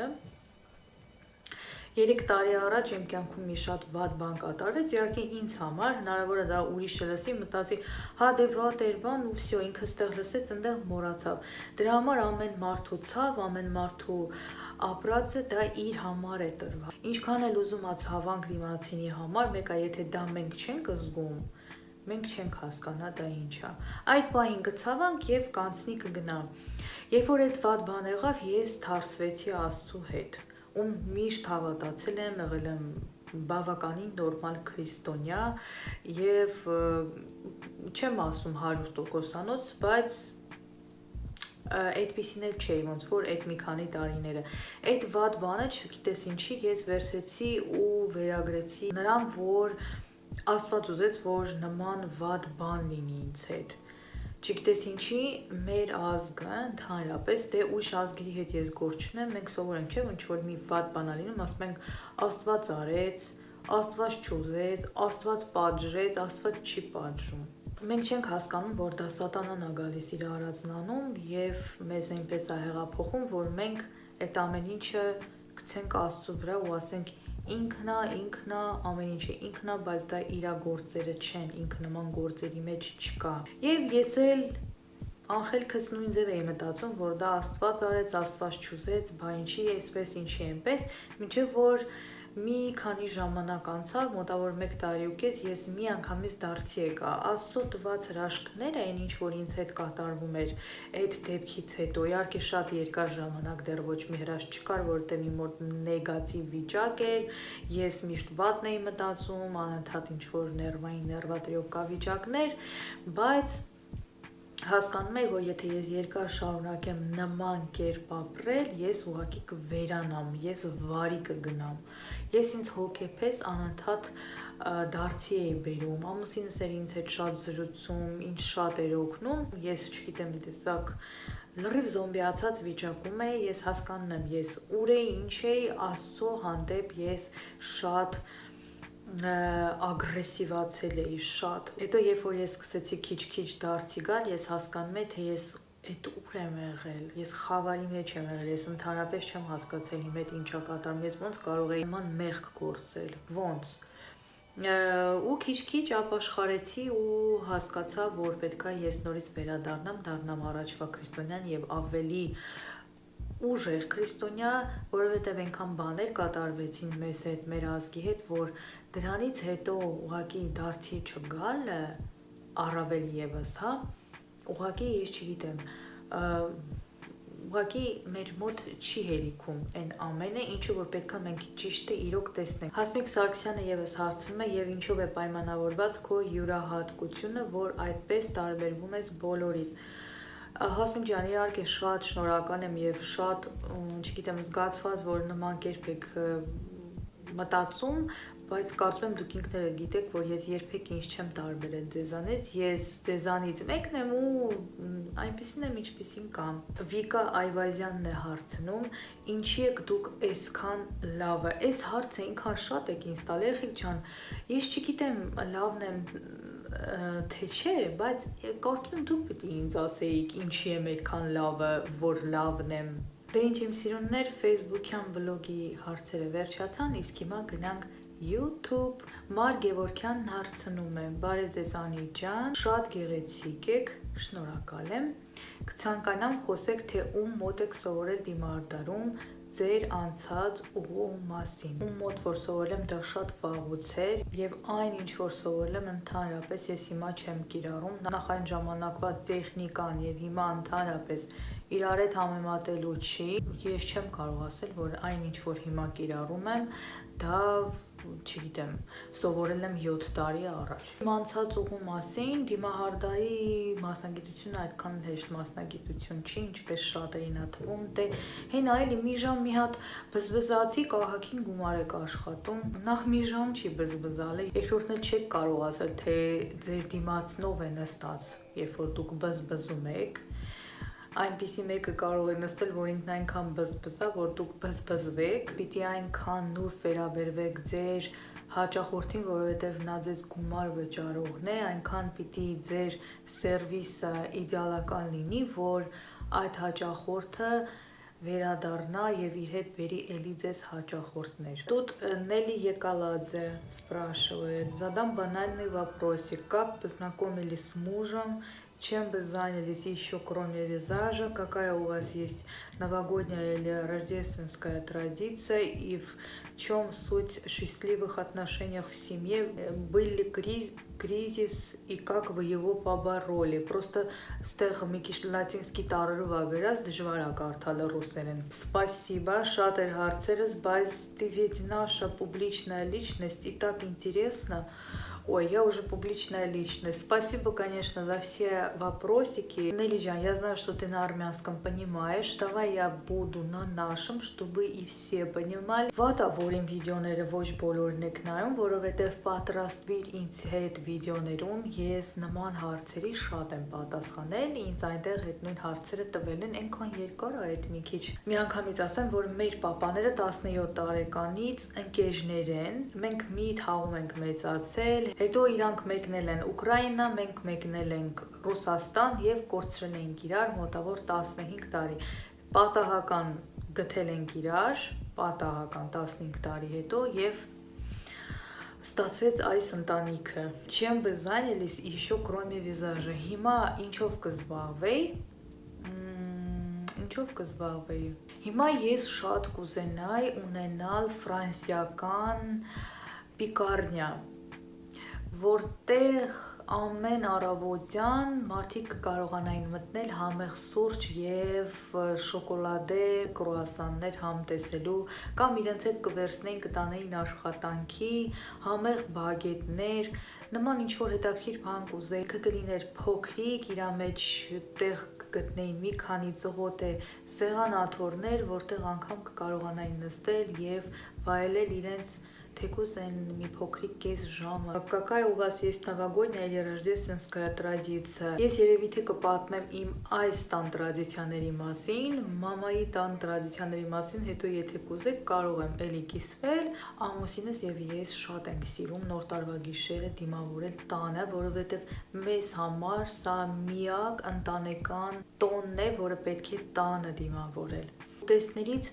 3 տարի առաջ իմ կյանքում մի շատ վատ բան կատարվեց, իհարկե ինձ համար, հնարավոր է դա ուրիշը լսի, մտածի, հա դե վատ էր բան ու վсё, ինքը ստեղ լսեց, այնտեղ մոռացավ։ Դրա համար ամեն մարդու ցավ, ամեն մարդու ապրածը դա իր համար է տրված։ Ինչքան էլ ուզում ա ցավանք դիմացինի համար, մեկը եթե դա մենք չենք զգում, մենք չենք հասկանա դա ինչ է։ Այդ պահին կցավանք եւ կանցնի կգնա։ Երբ որ այդ վատ բան եղավ, ես թարսվեցի Աստծու հետ, ու միշտ հավատացել եմ, եղել եմ բավականին նորմալ քրիստոնյա եւ չեմ ասում 100%-անոց, բայց այդպիսին էլ չէի, ոնց որ այդ մի քանի տարիները։ Այդ վատ բանը, չգիտես ինչի, ես վերցրեցի ու վերագրեցի նրան, որ Աստված ուզեց, որ նման վատ բան լինի ինձ հետ։ Չգիտես ինչի, մեր ազգը ընդհանրապես, դե ուրիշ ազգերի հետ ես գործ չունեմ, մենք սովոր ենք, չէ՞, ինչ որ մի վատ բան լինում, ասում ենք Աստված արեց, Աստված չուզեց, Աստված պատժեց, Աստված չի պատժում։ Մենք չենք հասկանում, որ դա սատանան է գալիս իր արածն անում եւ մեզ այնպես է հեղափոխում, որ մենք այդ ամեն ինչը գցենք Աստծու վրա ու ասենք ինքնա, ամեն ինչը ինքնա, բայց դա իր գործերը չեն, ինքը նման գործերի մեջ չկա։ Եվ ես էլ անխելքս նույն ձև էի մտածում, որ դա Աստված արեց, Աստված չուզեց, բա ինչի էսպես, ինչի այնպես, մինչև որ մի քանի ժամանակ անցավ, մոտավոր 1 տարի ու կես, ես մի անգամից դարձի եկա, Աստծո տված հրաշքները, այն ինչ որ ինձ հետ կատարվում էր այդ դեպքից հետո, իհարկե շատ երկար ժամանակ դեռ ոչ մի հրաշք չկար, որովհետև իմ մոտ նեգատիվ վիճակ էր, ես միշտ վատն էի մտածում, անընդհատ ինչ որ ներվատրիոկա վիճակներ, բայց հասկանում եմ, որ եթե ես երկար շարունակեմ նման կերպ ապրել, ես ուղղակի կվերանամ, ես վարի կգնամ։ Ես ինձ հոգեպես անընդհատ դարձի էի բերում, ամուսինս էր ինձ հետ շատ զրուցում, ինձ շատ էր օգնում, ես չգիտեմ, տեսակ լրիվ զոմբիացած վիճակում էի, ես հասկանում եմ, ես ուր էի, ինչ էի, Աստծո հանդեպ ես շատ ագրեսիվացել էի շատ։ Հետո երբ որ ես սկսեցի քիչ-քիչ դարձի գալ, ես հասկանում եմ, թե ես այդ ուր եմ եղել։ Ես խավարի մեջ եմ եղել, ես ընդհանրապես չեմ հասկացել իմ հետ ինչա կատարում, ես ոնց կարող էի նման մեղք գործել, ոնց։ Ու քիչ-քիչ ապաշխարեցի ու հասկացա, որ պետքա ես նորից դառնամ առաջվա քրիստոնյան եւ ավելի ուժեղ քրիստոնյա, որովհետև այնքան բաներ կատարվեցին մեզ հետ, մեր ազգի հետ, որ դրանից հետո ուղղակի դարձի չգալը առավել եւս, հա, ուղղակի ես չգիտեմ, ուղղակի մեր մոտ չի հերիքում այն ամենը, ինչը որ պետքա մենք ճիշտ է իրոք տեսնենք։ Հասմիկ Սարգսյանը եւս հարցնում է, եւ ինչով է պայմանավորված քո յուրահատկությունը, որ այդպես տարբերվում ես բոլորից։ Հասմիկ ջան, իհարկե շատ շնորհակալ եմ եւ շատ, չգիտեմ, զգացված, որ նման կերպ եք մտածում, բայց կարծում եմ դուք ինքներդ գիտեք, որ ես երբեք ինչ չեմ տարբերել ձեզանից, ես ձեզանից մեկն եմ ու այնպեսին եմ, ինչպեսին կամ։ Վիկա Այվազյանն է հարցնում, ինչի եք դուք այսքան լավը։ Այս հարցը ինքան շատ եք ինձ տալ, երեխեք ջան, ես չգիտեմ լավն եմ թե չէ, բայց կարծում եմ դուք պիտի ինձ ասեիք ինչի եմ այդքան լավը, որ լավն եմ։ Դե ինչ իմ սիրուններ, Facebook-յան բլոգի հարցերը վերջացան, իսկ հիմա գնանք YouTube։ Մար Գևորգյանն հարցնում է. Բարև ձեզ Անի ջան, շատ գեղեցիկ եք, շնորհակալ եմ։ Կցանկանամ խոսեք, թե ում մոտ եք սովորել դիմարդարում ձեր անցած ուղու մասին։ Ում մոտ որ սովորել եմ, դա շատ վաղուց էր եւ այն ինչ որ սովորել եմ ընդհանրապես ես հիմա չեմ կիրառում, նախ այն ժամանակվա տեխնիկան եւ հիմա ընդհանրապես իրար հետ համեմատելու չի։ Ես չեմ կարող ասել, որ այն ինչ որ հիմա կիրառում եմ, դա չգիտեմ, սովորել եմ 7 տարի առաջ։ Իմ անցած ուղու մասին դիմահարդարի մասնագիտությունը այդքան հեշտ մասնագիտություն չի, ինչպես շատերին է թվում, դե հեն այլի մի ժամ մի հատ բզբզացի կահակին գումար եք աշխատում, նախ մի ժամ չի բզբզալը, երկրորդն էլ չեք կարող ասել, թե ձեր դիմացնով է նստած, երբ որ դուք բզբզում եք, այնպիսի մեկը կարող է նստել, որ ինքն այնքան բզբզա, որ դուք բզբզվեք, պիտի այնքան նուրբ վերաբերվեք ձեր հաճախորդին, որովհետև նա ձեզ գումար վճարողն է, այնքան պիտի ձեր սերվիսը իդեալական լինի, որ այդ հաճախորդը վերադառնա եւ իր հետ բերի էլի ձեզ հաճախորդներ։ Тут Нелли Екаладзе спрашивает, задам банальный вопросик, как познакомились с мужем, чем бы занялись еще кроме визажа, какая у вас есть новогодняя или рождественская традиция и в чем суть счастливых отношений в семье, был ли кризис и как вы его побороли. Просто стեղ մի քիչ լատինսկի տառերով ա գրած, դժվար ա կարդալը ռուսերեն։ Спасибо, շատ էր հարցերս, բայց ты ведь наша публичная личность и так интересно. Ой, я уже публичная личность. Спасибо, конечно, за все вопросики. Нелли Джан, я знаю, что ты на армянском понимаешь. Давай я буду на нашем, чтобы и все понимали. Վատա, որ իմ վիդեոները ոչ բոլորն եք նայում, որովհետև պատրաստվիր ինձ հետ վիդեոներում ես նման հարցերի շատ եմ պատասխանել, ինձ այնտեղ այդ նույն հարցերը տվել են, այնքան երկար է այդ մի քիչ։ Միանգամից ասեմ, որ մեր պապաները 17 տարեկանից ընկերներ են, մենք մի թաղում ենք մեծացել, հետո իրանք մեկնել են Ուկրաինա, մենք մեկնել ենք Ռուսաստան եւ կորցրել ենք իրար մոտավոր 15 տարի։ Պատահական գտել ենք իրար, պատահական 15 տարի հետո եւ ստացվեց այս ընտանիքը։ Чем бы занялись еще кроме визажа։ Հիմա ինչով կզբաղվեի։ Ինչով կզբաղվեի։ Հիմա ես շատ կուզենայի ունենալ ֆրանսիական պիկարնյա, որտեղ ամեն առավոտյան մարդիկ կարողանային մտնել համեղ սուրճ եւ շոկոլադե կրուասաններ համ տեսելու կամ իրենց հետ կվերցնեին կտանեին աշխատանքի համեղ բագետներ նման ինչ որ հետաքրքիր բան կուզեի կլիներ փոքրիկ իր մեջ տեղ կգտնեին մի քանի ծղոտե սեղանաթոռներ որտեղ անգամ կկարողանային նստել եւ վայելել իրենց թեկուզ այն մի փոքրիկ կես ժամը։ Какая у вас есть новогодняя или рождественская традиция? Ես երևի թե կպատմեմ իմ այս տան տրադիցիաների մասին, մամայի տան տրադիցիաների մասին, հետո եթե կուզեք կարող եմ էլի կիսվել։ Ամուսինս եւ ես շատ ենք սիրում նոր տարվա գիշերը դիմավորել տանը, որովհետեւ մեզ համար սա միակ ընտանեկան տոնն է, որը պետք է տանը դիմավորել։ Ուտեստներից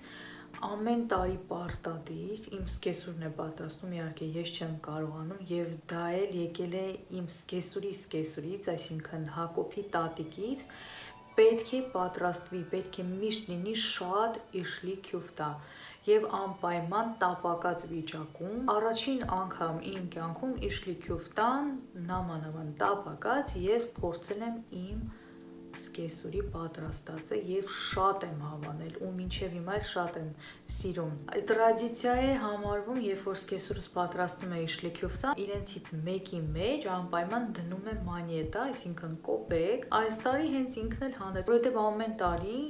ամեն տարի պարտադիր իմ սկեսուրն է պատրաստում, իհարկե ես չեմ կարողանում եւ դա էլ եկել է իմ սկեսուրից, այսինքն Հակոբի տատիկից, պետք է պատրաստվի, պետք է միշտ լինի շատ իշխլի քյուֆտա եւ անպայման տապակած վիճակում։ Առաջին անգամ իմ կյանքում իշխլի քյուֆտան նամանավան տապակած ես փորձել եմ իմ սկեսուրի պատրաստածը եւ շատ եմ հավանել ու մինչեւ հիմա էլ շատ եմ սիրում։ Տրադիցիա է համարվում, երբ որ սկեսուրս պատրաստում է իշխլի քյուֆտա, իրենցից մեկի մեջ անպայման դնում է մանյետա, այսինքն կոպեկ։ Այս տարի հենց ինքն էլ հանեց, որովհետեւ ամեն տարի,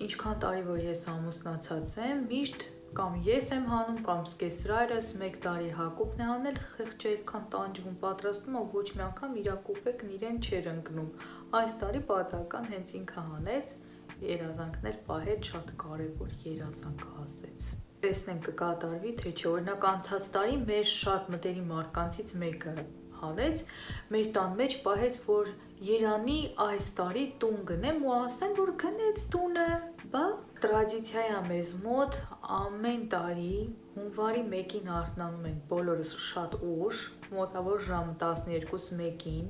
ինչքան տարի որ ես ամուսնացած եմ, միշտ կամ ես եմ հանում, կամ սկեսրայրս, մեկ տարի Հակոբն է հանել, խեղճ է այդքան տանջվում պատրաստում, ու ոչ մի անգամ իր կոպեկն իրեն չէր ընկնում։ Այս տարի պատահական հենց ինքը հանեց, երազանքներ պահեց, շատ կարևոր երազանք ասեց։ Տեսնենք կկատարվի, թե չէ, օրինակ անցած տարի մեր շատ մտերիմ մարդկանցից մեկը հանեց, մեր տան մեջ պահեց, որ Երանի այս տարի տուն գնեմ ու ասեմ, որ գնեց տունը, բա տրադիցիա է մեզ մոտ ամեն տարի հունվարի 1-ին արթնանում ենք բոլորս շատ ուշ, մոտավոր ժամ 12-1-ին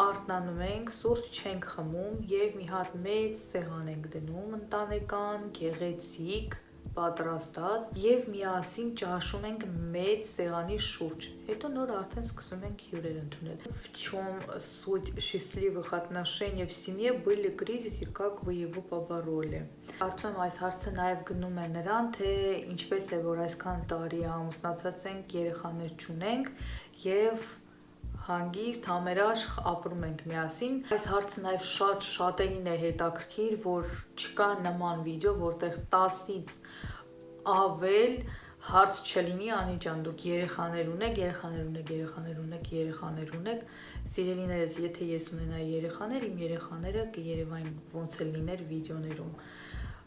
արթնանում ենք, սուրճ չենք խմում եւ մի հատ մեծ սեղան ենք դնում ընտանեկան, գեղեցիկ, պատրաստած եւ միասին ճաշում ենք մեծ сեղանի շուրջ։ Հետո նոր արդեն սկսում ենք հյուրեր ընդունել։ В чем суть счастливых отношений в семье были кризисы, как вы его побороли? Կարծում եմ այս հարցը նաեւ գնում է նրան, թե ինչպես է որ այսքան տարի ամուսնացած ենք, երեխաներ չունենք եւ հանգիստ համերաշխ ապրում ենք միասին։ Այս հարցը նաև շատերին է հետաքրքիր, որ չկա նման վիդեո, որտեղ 10-ից ավել հարց չլինի, անի ջան, դուք երեխաներ ունեք, սիրելիներս, եթե ես ունենայի երեխաներ, իմ երեխաները կերևային ոնց էլ լիներ վիդեոներում։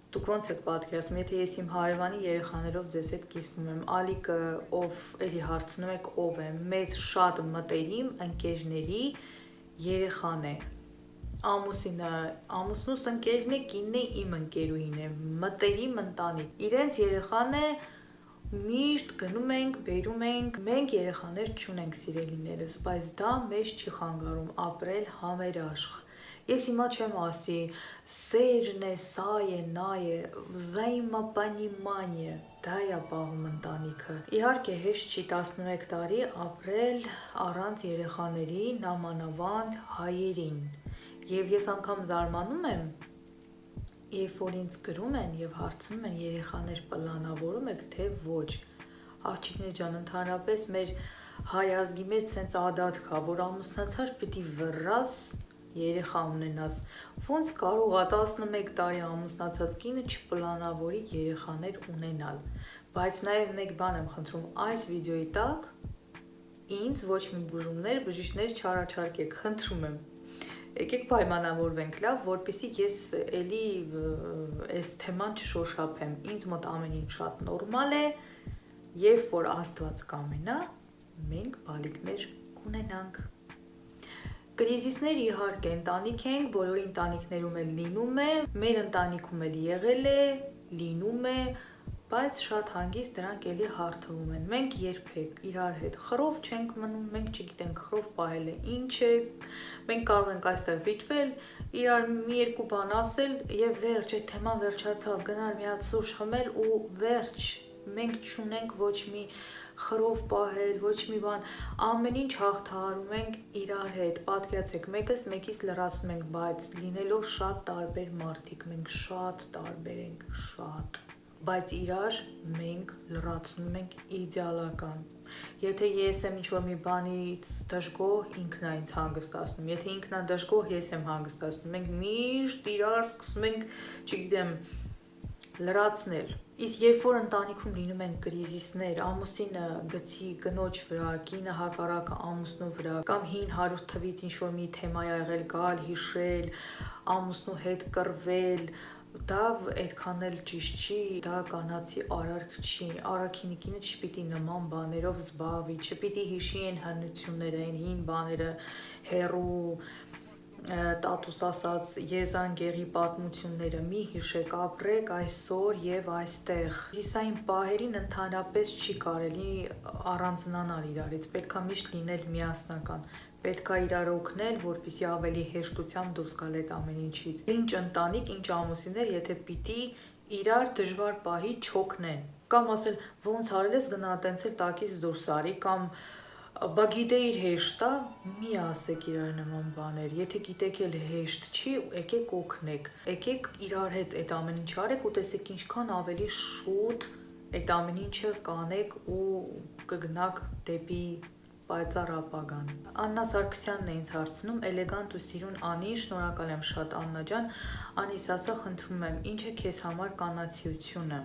Դուք ոնց եք պատկերացնում, եթե ես իմ հարևանի երեխաներով ձեզ հետ կիսվում եմ, Ալիկը, ով էլի հարցնում եք ով է, մեզ շատ մտերիմ ընկերների երեխան է, ամուսնուս ընկերն է, կինն է, իմ ընկերուհին է, մտերիմ ընտանիք, իրենց երեխան է, միշտ գնում ենք, բերում ենք, մենք երեխաներ չունենք սիրելիներս, բայց դա մեզ չի խանգարում ապրել համերաշխ։ Ես հիմա չեմ ասի, սերն է, սա է, նա է, взаимопонимание, դա է պահում ընտանիքը։ Իհարկե հեշտ չի 11 տարի ապրել առանց երեխաների, նամանավանդ հայերին։ Եվ ես անգամ զարմանում եմ, երբ որ ինձ գրում են եւ հարցնում են երեխաներ պլանավորում եք, թե ոչ։ Աղջիկներ ջան, ընդհանրապես մեր հայ ազգի մեջ սենց ադատ կա, որ ամուսնացար պիտի վռած երեխա ունենաս, ոնց կարող է 11 տարի ամուսնացած կինը չպլանավորի երեխաներ ունենալ, բայց նաև մեկ բան եմ խնդրում, այս վիդեոյի տակ ինձ ոչ մի բուժումներ, բժիշկներ չառաջարկեք, խնդրում եմ, եկեք պայմանավորվենք լավ, որպեսզի ես էլի այս թեման չշոշափեմ, ինձ մոտ ամեն ինչ շատ նորմալ է, երբ որ Աստված կամենա, մենք բալիկներ կունենանք։ Կրիզիսներ իհարկե ընտանիք ենք, բոլորի ընտանիքներում էլ լինում է, մեր ընտանիքում էլ եղել է, լինում է, բայց շատ հանգիստ դրանք էլի հարթվում են։ Մենք երբեք իրար հետ խռով չենք մնում, մենք չգիտենք խռով պահել է ինչ է, մենք կարող ենք այստեղ վիճվել, իրար մի երկու բան ասել եւ վերջ, այդ թեման վերջացավ, գնալ մի հատ սուրճ խմել ու վերջ։ Մենք չունենք ոչ մի խռով պահել, ոչ մի բան, ամեն ինչ հաղթահարում ենք իրար հետ, պատկերացեք, մեկս մեկից լրացնում ենք, բայց լինելով շատ տարբեր մարդիկ, մենք շատ տարբեր ենք, շատ, բայց իրար մենք լրացնում ենք իդեալական, եթե ես եմ ինչ-որ մի բանից դժգոհ, ինքն է ինձ հանգստացնում, եթե ինքն է դժգոհ, ես եմ հանգստացնում, մենք միշտ իրար սկսում ենք, չգիտեմ, լրացնել։ Իսկ երբ որ ընտանիքում լինում են կրիզիսներ, ամուսինը գցի կնոջ վրա, կինը հակառակը ամուսնու վրա, կամ հին հարուստ թվից ինչ-որ մի թեմա ա եղել, գալ, հիշել, ամուսնու հետ կռվել, դա այդքան էլ ճիշտ չի, դա կանացի արարք չի, արարքինի կինը չպիտի նման բաներով զբաղվի, չպիտի հիշի այն հնությունները, այն հին բաները, հեռու տատուս ասած եզանգեղի պատմությունները մի հիշեք, ապրեք այսօր եւ այստեղ։ Իսկ պահերին ընդհանրապես չի կարելի առանձնանալ իրարից, պետքա միշտ լինել միասնական, պետքա իրար օգնել, որպեսզի ավելի հեշտությամբ դուրս գալ այդ ամեն ինչից։ Ինչ ընտանիք, ինչ ամուսիններ, եթե պիտի իրար դժվար պահի չօգնեն, կամ ասել ոնց արել ես գնա տենց էլ տակից դուրս արի, կամ բա գիտեիր հեշտ է, մի ասեք իրար նման բաներ, եթե գիտեք էլ հեշտ չի, եկեք օգնեք, եկեք իրար հետ այդ ամեն ինչ արեք ու տեսեք ինչքան ավելի շուտ այդ ամեն ինչը կանեք ու կգնաք դեպի պայծառ ապագան։ Աննա Սարգսյանն է ինձ հարցնում, էլեգանտ ու սիրուն Անի, շնորհակալ եմ շատ Աննա ջան, Անիս ասա խնդրում եմ, ինչ է քեզ համար կանացիությունը։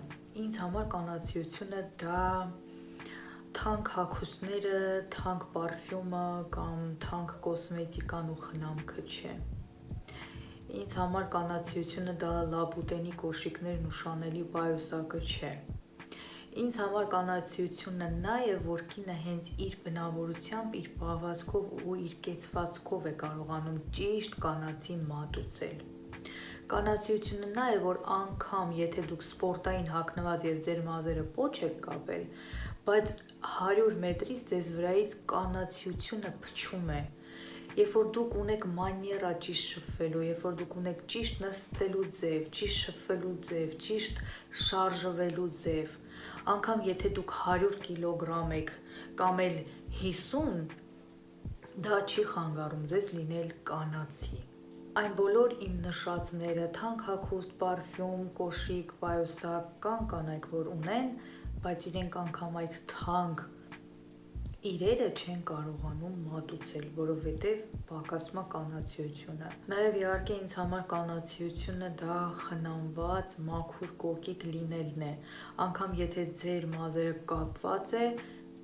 Ինձ համար կանացիությունը դա թանկ հագուստները, թանկ պարֆյումը կամ թանկ կոսմետիկան ու խնամքը չէ։ Ինձ համար կանացիությունը դա լաբուտենի կոշիկներն ու շանելի բայոսակը չէ։ Ինձ համար կանացիությունը նա է, որ կինը հենց իր բնավորությամբ, իր պահվածքով ու իր կեցվածքով է կարողանում ճիշտ կանացին մատուցել։ Կանացիությունը նա է, որ անգամ եթե դուք սպորտային հագնված եւ ձեր մազերը պոչ եք կապել, բայց 100 մետրից ձեզ վրայից կանացիությունը փչում է։ Երբ որ դուք ունեք մանիերա ճիշտ շփվելու, երբ որ դուք ունեք ճիշտ նստելու ձև, ճիշտ շփվելու ձև, ճիշտ շարժվելու ձև, անգամ եթե դուք 100 կիլոգրամ եք կամ էլ 50, դա չի խանգարում ձեզ լինել կանացի։ Այն բոլոր իմ նշածները, թանկ հագուստ, պարֆյում, կոշիկ, պայուսակ, կան կանայք, որ ունեն, բայց իրենք անգամ այդ թանկ իրերը չեն կարողանում մատուցել, որովհետև պակասում է կանացիությունը։ Նաև իհարկե ինձ համար կանացիությունը դա խնամված, մաքուր կոկիկ լինելն է, անգամ եթե ձեր մազերը կապված է,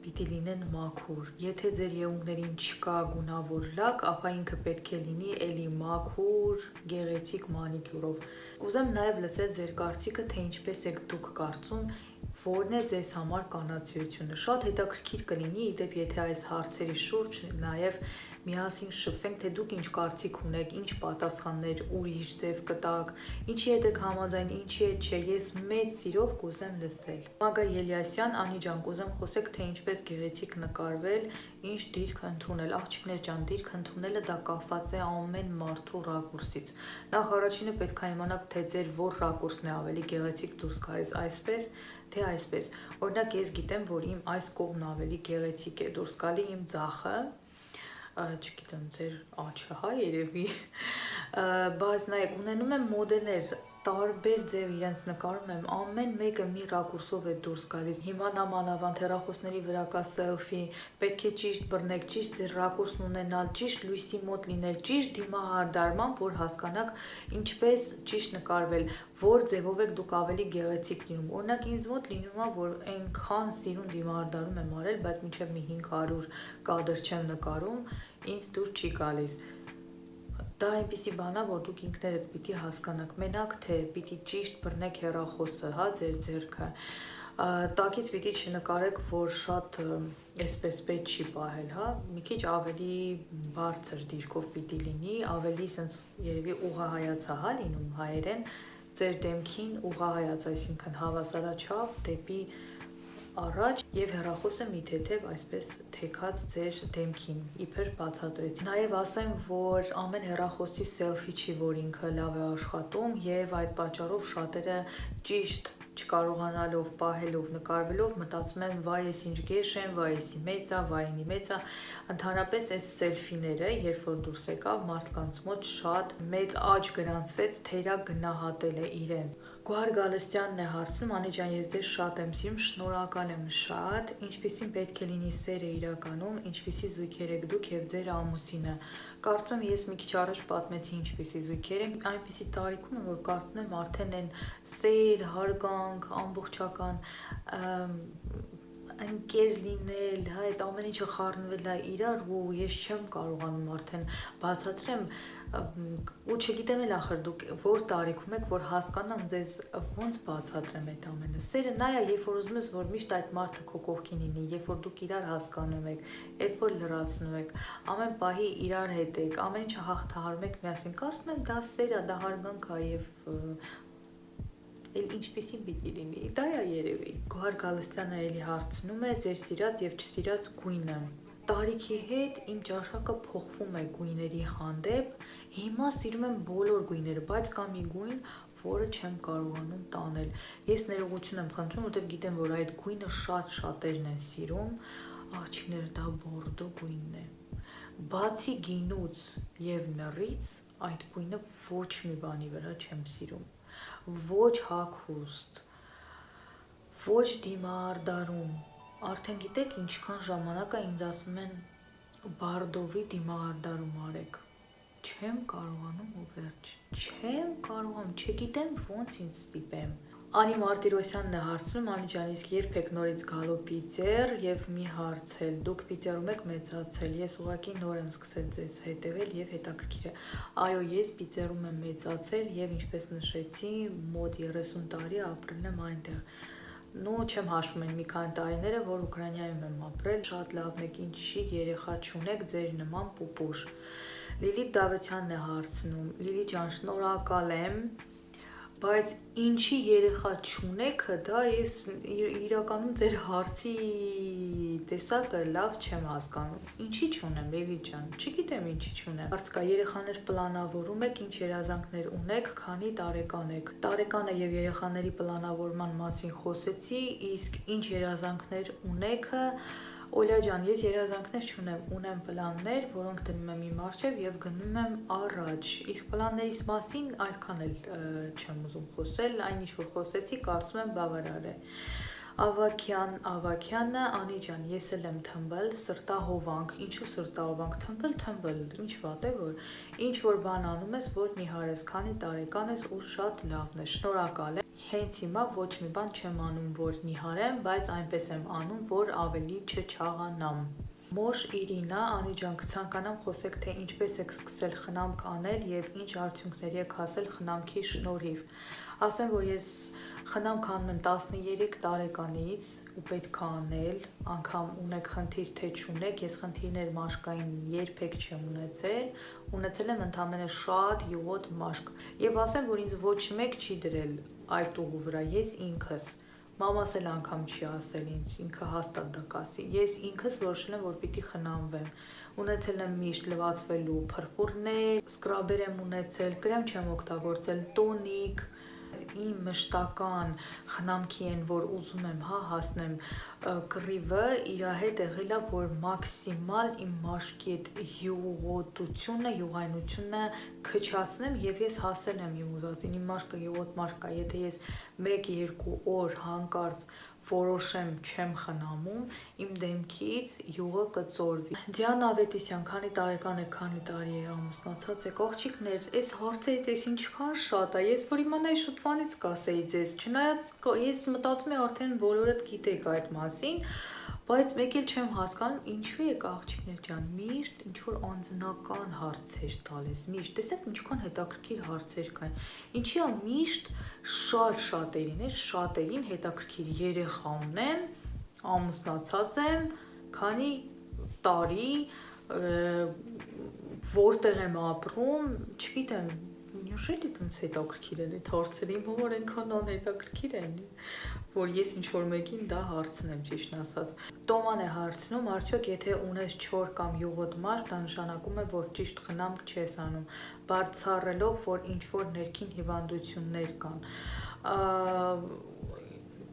պիտի լինեն մաքուր։ Եթե ձեր եղունգներին չկա գունավոր լակ, ապա ինքը պետք է լինի էլի մաքուր, գեղեցիկ մանիկյուրով։ Կուզեմ նաև լսել ձեր կարծիքը, թե ինչպես եք դուք կարծում, որն է ձեզ համար կանացիությունը։ Շատ հետաքրքիր կլինի, իդեպ եթե այս հարցերի շուրջ նաև միասին շփվենք, թե դուք ինչ կարծիք ունեք, ինչ պատասխաններ ուրիշ ձև կտաք, ինչի հետ եք համաձայն, ինչի հետ չէ, ես մեծ սիրով կուզեմ լսել։ Մագա Ելիասյան, Անի ջան, կուզեմ խոսեք, թե ինչպես գեղեցիկ նկարվել, ինչ դիրք ընդունել։ Աղջիկներ ջան, դիրք ընդունելը դա կախված է ամեն մարդու ռակուրսից։ Նախ առաջինը պետք է իմանաք, թե ձեր որ ռակուրսն է ավելի գեղեցիկ դուրս գալիս, այսպես թե այսպես։ Օրինակ ես գիտեմ, որ իմ այս կողմն ավելի գեղեցիկ է դուրս գալի, իմ ձախը, չգիտեմ, ձեր աչքը, հա, երևի, բայց նայեք, ունենում եմ մոդելներ, տարբեր ձև իրենց նկարում եմ, ամեն մեկը մի ռակուրսով է դուրս գալիս։ Հիմա նամանավանդ հեռախոսների վրա կա սելֆի, պետք է ճիշտ բռնեք, ճիշտ ձեր ռակուրսն ունենալ, ճիշտ լույսի մոտ լինել, ճիշտ դիմահարդարմամբ, որ հասկանաք ինչպես ճիշտ նկարվել, որ ձևով եք դուք ավելի գեղեցիկ լինում։ Օրինակ ինձ մոտ լինում է, որ այնքան սիրուն դիմահարդարում եմ արել, բայց մինչև մի 500 կադր չեմ նկարում, ինձ դուր չի գալիս։ Դա այնպիսի բան է, որ դուք ինքներդ պիտի հասկանաք, մենակ թե պիտի ճիշտ բռնեք հեռախոսը, հա, ձեր ձեռքը, տակից պիտի չնկարեք, որ շատ այսպես պետք չի պահել, հա, մի քիչ ավելի բարձր դիրքով պիտի լինի, ավելի սենց երևի ուղղահայաց է, հա, լինում հայերեն, ձեր դեմքին ուղղահայաց, այսինքն հավասարաչափ դեպի առաջ եւ հեռախոսը մի թեթև այսպես թեքած ձեր դեմքին իբր բացատրեցի։ Նաեւ ասեմ, որ ամեն հեռախոսի սելֆի չի, որ ինքը լավ է աշխատում եւ այդ պատճառով շատերը ճիշտ չկարողանալով, պահելով, նկարվելով մտածում են վայ ես ինչ գեշ եմ, վայ եսի մեծ է, վայ ինի մեծ է, ընդհանրապես այս սելֆիները, երբ որ դուրս եկավ, մարդկանց մոտ շատ մեծ աճ գրանցվեց, թերա գնահատել է իրենց։ Գոհար Գալստյանն է հարցնում, Անի ջան, ես ձեզ շատ եմ սիրում, շնորհակալ եմ շատ, ինչպիսին պետք է լինի սերը իրականում, ինչպիսի զույգեր եք դուք եւ ձեր ամուսինը։ Կարծում եմ ես մի քիչ առաջ պատմեցի ինչպիսի զույգեր են, այնպիսի տարիքում եմ, որ կարծում եմ արդեն են սեր, հարգանք, ամբողջական ընկեր լինել, հա, այդ ամեն ինչը խառնվել է իրար ու ես չեմ կարողանում արդեն բացատրեմ ու չգիտեմ էլ ախր դուք որ տարիքում եք, որ հասկանամ ձեզ ոնց բացատրեմ այդ ամենը։ Սերը նա է, երբ որ ուզում ես, որ միշտ այդ մարդը քո կողքին լինի, երբ որ դուք իրար հասկանում եք, երբ որ լրացնում եք, ամեն պահի իրար հետ եք, ամեն ինչը հաղթահարում եք միասին։ Կարծում եմ դա սեր է, դա հարգանք է եւ էլ ինչպիսին պիտի լինի, դա է երևի։ Գոհար Գալստյանը էլի հարցնում է ձեր սիրած եւ չսիրած գույնը։ Տարիքի հետ իմ ճաշակը փոխվում է գույների հանդեպ։ Հիմա սիրում եմ բոլոր գույները, բայց կա մի գույն, որը չեմ կարողանում տանել։ Ես ներողություն եմ խնդրում, որովհետև գիտեմ, որ այդ գույնը շատ շատերն են սիրում։ Աղջիկները, դա բորդո գույնն է։ Բացի գինուց եւ նռից, այդ գույնը ոչ մի բանի վրա չեմ սիրում։ Ոչ հագուստ, ոչ դիմահարդարում։ Արդեն գիտեք ինչքան ժամանակ է ինձ ասում են բարդովի դիմահարդարում արեք։ Չեմ կարողանում ու վերջ։ Չեմ կարողանում, չգիտեմ ոնց ինձ ստիպեմ։ Անի Մարտիրոսյանն է հարցնում, Անի ջան, իսկ երբ եք նորից գալու Պիտեր եւ մի հարցել։ Դուք Պիտերում եք մեծացել։ Ես ուղղակի նոր եմ սկսել ձեզ հետևել եւ հետաքրքիր է։ Այո, ես Պիտերում եմ մեծացել եւ ինչպես նշեցի, մոտ 30 տարի ապրել եմ այնտեղ։ Ну, չեմ հաշվում են մի քանի տարիները, որ Ուկրաինայում եմ ապրել, շատ լավն եք, ինչի երեխա չունեք, ձեր նման պուպուշ։ Լիլիթ Դավթյանն է հարցնում, Լիլի ջան, շնորհակալ եմ, բայց ինչի երեխա չունեքը, դա ես իրականում ձեր հարցի տեսակը լավ չեմ հասկանում։ Ինչի չունեմ, Լիլի ջան, չգիտեմ ինչի չունեմ։ Հարց կա, երեխաներ պլանավորում եք, ինչ երազանքներ ունեք, քանի տարեկան եք։ Տարեկանը եւ երեխաների պլանավորման մասին խոսեցի, իսկ ինչ երազանքներ ունեք, Օլյա ջան, ես երազանքներ չունեմ, ունեմ պլաններ, որոնք դնում եմ իմ առջև եւ գնում եմ առաջ։ Իսկ պլաններիս մասին այդքան էլ չեմ ուզում խոսել, այն ինչ որ խոսեցի, կարծում եմ բավարար է։ Ավակյանը, Անի ջան, ես էլ եմ թմբել, սրտահովանք, ինչու սրտահովանք, թմբել, ինչ վատ է, որ ինչ որ բան անում ես, որ նիհարես, քանի տարեկան ես ու շատ լավն է, շնորհակալ եմ։ Հենց հիմա ոչ մի բան չեմ անում, որ նիհարեմ, բայց այնպես եմ անում, որ ավելի չչաղանամ։ Մոշ Իրինա, Անի ջան, կցանկանամ խոսեք, թե ինչպես եք սկսել խնամք անել եւ ինչ արդյունքների եք հասել խնամքի շնորհիվ։ Ասեմ, որ ես խնամք անում եմ 13 տարեկանից ու պետք է անել, անգամ ունեք խնդիր թե չունեք, ես խնդիրներ մաշկային երբեք չեմ ունեցել եմ ընդամենը շատ յուղոտ մաշկ։ Եվ ասեմ, որ ինձ ոչ մեկ չի դրել այդ ուղու վրա, ես ինքս։ Մամաս էլ անգամ չի ասել ինձ, ինքը հաստատ դա կասի։ Ես ինքս որոշել եմ, որ պիտի խնամվեմ։ Ունեցել եմ միշտ լվացվելու փրփուրներ, սկրաբեր եմ ունեցել, կրեմ չեմ օգտագործել, տոնիկ, իմ մշտական խնամքի են, որ ուզում եմ հասնեմ կռիվը, իր հետ եղել է, որ մաքսիմալ իմ մաշկի այդ յուղոտությունը, յուղայնությունը քչացնեմ եւ ես հասել եմ իմ ուզածին, իմ մաշկը յուղոտ մաշկ է, եթե ես 1-2 օր հանկարծ որոշեմ չեմ խնամում, իմ դեմքից յուղը կծորվի։ Դիանա Ավետիսյան, քանի տարեկան եք, քանի տարի է ամուսնացած եք, աղջիկներ, այս հարցերից էս ինչքան շատ է, ես որ իմանայի շուտվանից կասեի ձեզ, չնայած ես մտածում եմ արդեն բոլորդ գիտեք այդ մասին, բայց մեկ էլ չեմ հասկանում, ինչու եք աղջիկներ ջան, միշտ ինչ-որ անձնական հարցեր տալիս, միշտ, տեսեք ինչքան հետաքրքիր հարցեր կային, ինչի՞ է միշտ շատերին հետաքրքիր երեխա ունեմ, ամուսնացած եմ, քանի տարի, որտեղ եմ ապրում, չգիտեմ, Նյուշելի տենց հետաքրքիր են այդ հարցերը, իմ համար այնքան անհետաքրքիր են, որ ես ինչ-որ մեկին դա հարցնեմ, ճիշտն ասած։ Տոման է հարցնում, արդյոք եթե ունես չոր կամ յուղոտ մաշկ, դա նշանակում է, որ ճիշտ խնամք չես անում, բացառելով, որ ինչ-որ ներքին հիվանդություններ կան։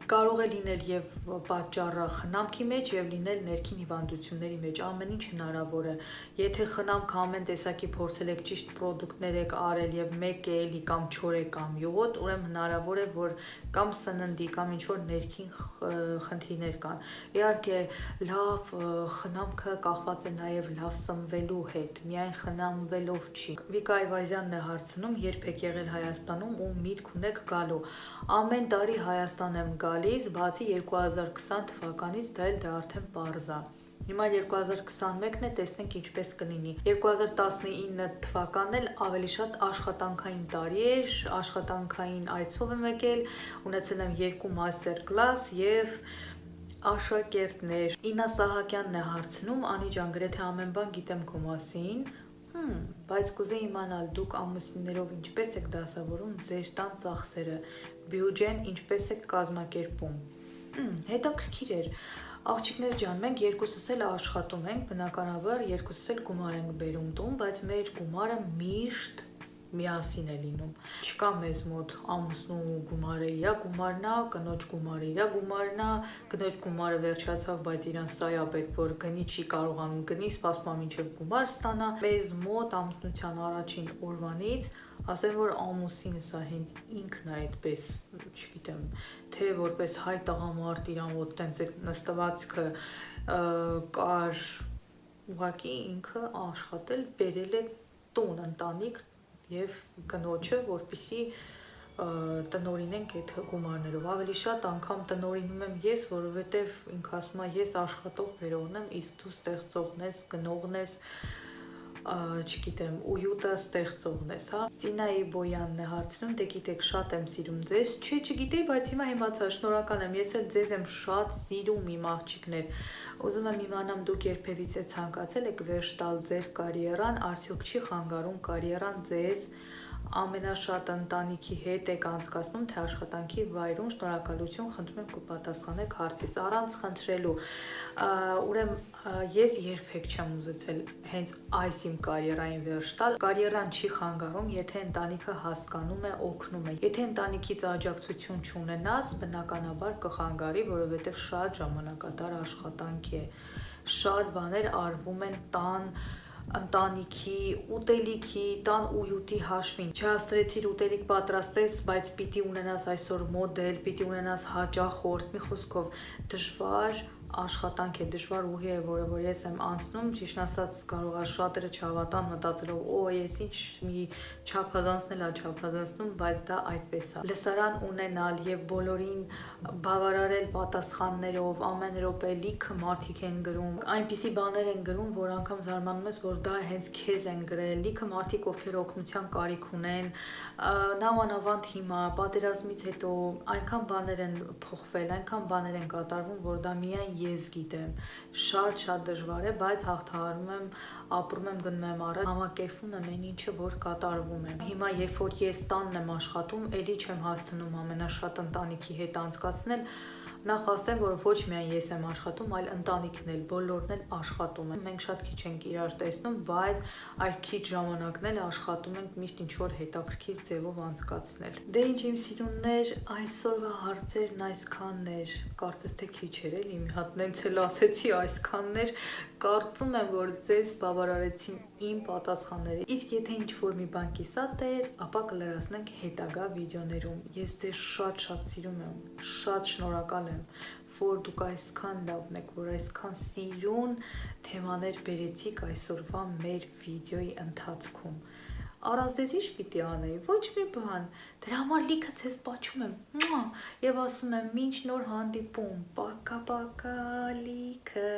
Կարող է լինել եւ պատճառը խնամքի մեջ եւ լինել ներքին հիվանդությունների մեջ, ամեն ինչ հնարավոր է։ Եթե խնամքը ամեն տեսակի փորձել եք, ճիշտ պրոդուկտներ եք արել եւ մեկ է էլի կամ չոր է կամ յուղոտ, ուրեմն հնարավոր է որ կամ սննդի կամ ինչ որ ներքին խնդիրներ կան։ Իհարկե լավ խնամքը կախված է նաեւ լավ սնվելու հետ, միայն խնամվելով չի։ Վիկա Այվազյանն է հարցնում, երբ եք եղել Հայաստանում ու միտք ունեք գալու։ Ամեն տարի Հայաստան եմ գալիս, բացի 2020 թվականից, դա արդեն պարզ է։ Հիմա 2021-ն է, տեսնենք ինչպես կլինի։ 2019 թվականն էլ ավելի շատ աշխատանքային տարի էր, աշխատանքային այցով եմ եկել, ունեցել եմ 2 master class եւ աշակերտներ։ Ինա Սահակյանն է հարցնում, Անի ջան, գրեթե ամեն բան գիտեմ քո մասին, բայց կուզեի իմանալ դուք ամուսիններով ինչպես եք դասավորում ձեր տան ծախսերը, բյուջեն ինչպես եք կազմակերպում։ Հետաքրքիր էր։ Աղջիկներ ջան, մենք երկուսս էլ աշխատում ենք, բնականաբար երկուսս էլ գումար ենք բերում տուն, բայց մեր գումարը միշտ միասին է լինում։ Չկա մեզ մոտ ամուսնու գումարը իրա գումարն է, կնոջ գումարը իրա գումարն է, կնոջ գումարը վերջացավ, բայց իրան սա է պետք որ գնի, չի կարողանում գնի, սպասում է մինչև գումար ստանա։ Մեզ մոտ ամուսնության առաջին օրվանից ասեմ որ ամուսինս է հենց ինքն է այդպես, չգիտեմ, թե որպես հայ տղամարդ իրան մոտ տենց այդ նստվածքը կար, ուղղակի ինքը աշխատել, բերել է տուն, ընտանիք եւ կնոջը, որպեսի տնօրինենք այդ գումարներով։ Ավելի շատ անգամ տնօրինում եմ ես, որովհետեւ ինքը ասում է ես աշխատող բերողն եմ, իսկ դու ստեղծողն ես, գնողն ես, չգիտեմ, ույուտը ստեղծողն ես, հա։ Ծինայի Բոյանն է հարցնում, դե գիտեք շատ եմ սիրում ձեզ, չէ, չգիտեի, բայց հիմա իմացա, շնորհակալ եմ, ես էլ ձեզ եմ շատ սիրում իմ աղջիկներ։ Ուզում եմ իմանամ դուք երբևիցե ցանկացել եք վերջ տալ ձեր կարիերան, արդյոք չի խանգարում կարիերան ձեզ ամենաշատ ընտանիքի հետ եք անցկացնում, թե աշխատանքի վայրում, շնորհակալություն, խնդրում եմ կպատասխանեք հարցիս, առանց խնդրելու։ Ուրեմն ես երբեք չեմ ուզեցել հենց այս իմ կարիերային վերջ տալ։ Կարիերան չի խանգարում, եթե ընտանիքը հասկանում է, օգնում է։ Եթե ընտանիքից աջակցություն չունենաս, բնականաբար կխանգարի, որովհետև շատ ժամանակատար աշխատանք է։ Շատ բաներ արվում են տան ընտանիքի, ուտելիքի, տան ույուտի հաշվին։ Չհասցրեցիր ուտելիք պատրաստես, բայց պիտի ունենաս այսօր մոդել, պիտի ունենաս հաճախորդ, մի խոսքով դժվար աշխատանք է, դժվար ուղի է, որը որ ես եմ անցնում, ճիշտ ասած կարող է շատերը չհավատան մտածելով, օ, ես ինչ մի չափազանցնել ա չափազանցնում, բայց դա այդպես է։ Լսարան ունենալ եւ բոլորին բավարարել պատասխաններով, ամեն րոպե լիքը մարդիկ են գրում, այնպիսի բաներ են գրում, որ անգամ զարմանում ես, որ դա հենց քեզ են գրել, լիքը մարդիկ, ովքեր օգնության կարիք ունեն, նամանավանդ հիմա պատերազմից հետո այնքան բաներ են փոխվել, այնքան բաներ են կատարվում, որ դա միայն ես գիտեմ, շատ դժվար է, բայց հաղթահարում եմ, ապրում եմ, գնում եմ առաջ, համակերպվում եմ այն ինչը որ կատարվում է։ Հիմա երբ որ ես տանն եմ աշխատում, էլի չեմ հասցնում ամենաշատ ընտանիքի հետ անցկացնել, նախ ասեմ, որ ոչ միայն ես եմ աշխատում, այլ ընտանիքն էլ, բոլորն էլ աշխատում են։ Մենք շատ քիչ ենք իրար տեսնում, բայց այդ քիչ ժամանակն էլ աշխատում ենք միշտ ինչ-որ հետաքրքիր ձևով անցկացնել։ Դե ինչ իմ սիրուններ, այսօրվա հարցերն այսքանն էր, կարծես թե քիչ էր էլի, մի հատ նենց էլ ասեցի այսքանն էր, կարծում եմ, որ ձեզ բավարարեցին իմ պատասխանները։ Իսկ եթե ինչ-որ մի բան կիսատ էր, ապա կլրացնենք հետագա վիդեոներում։ Ես ձեզ շատ սիրում եմ, շատ շնորհակալ եմ, որ դուք այսքան լավն եք, որ այսքան սիրուն թեմաներ բերեցիք այսօրվա մեր վիդեոյի ընթացքում։ Առանց ձեզ ինչ պիտի անեի, ոչ մի բան, դրա համար լիքը ձեզ պաչում եմ եւ ասում եմ մինչ նոր հանդիպում, պակա լիքը։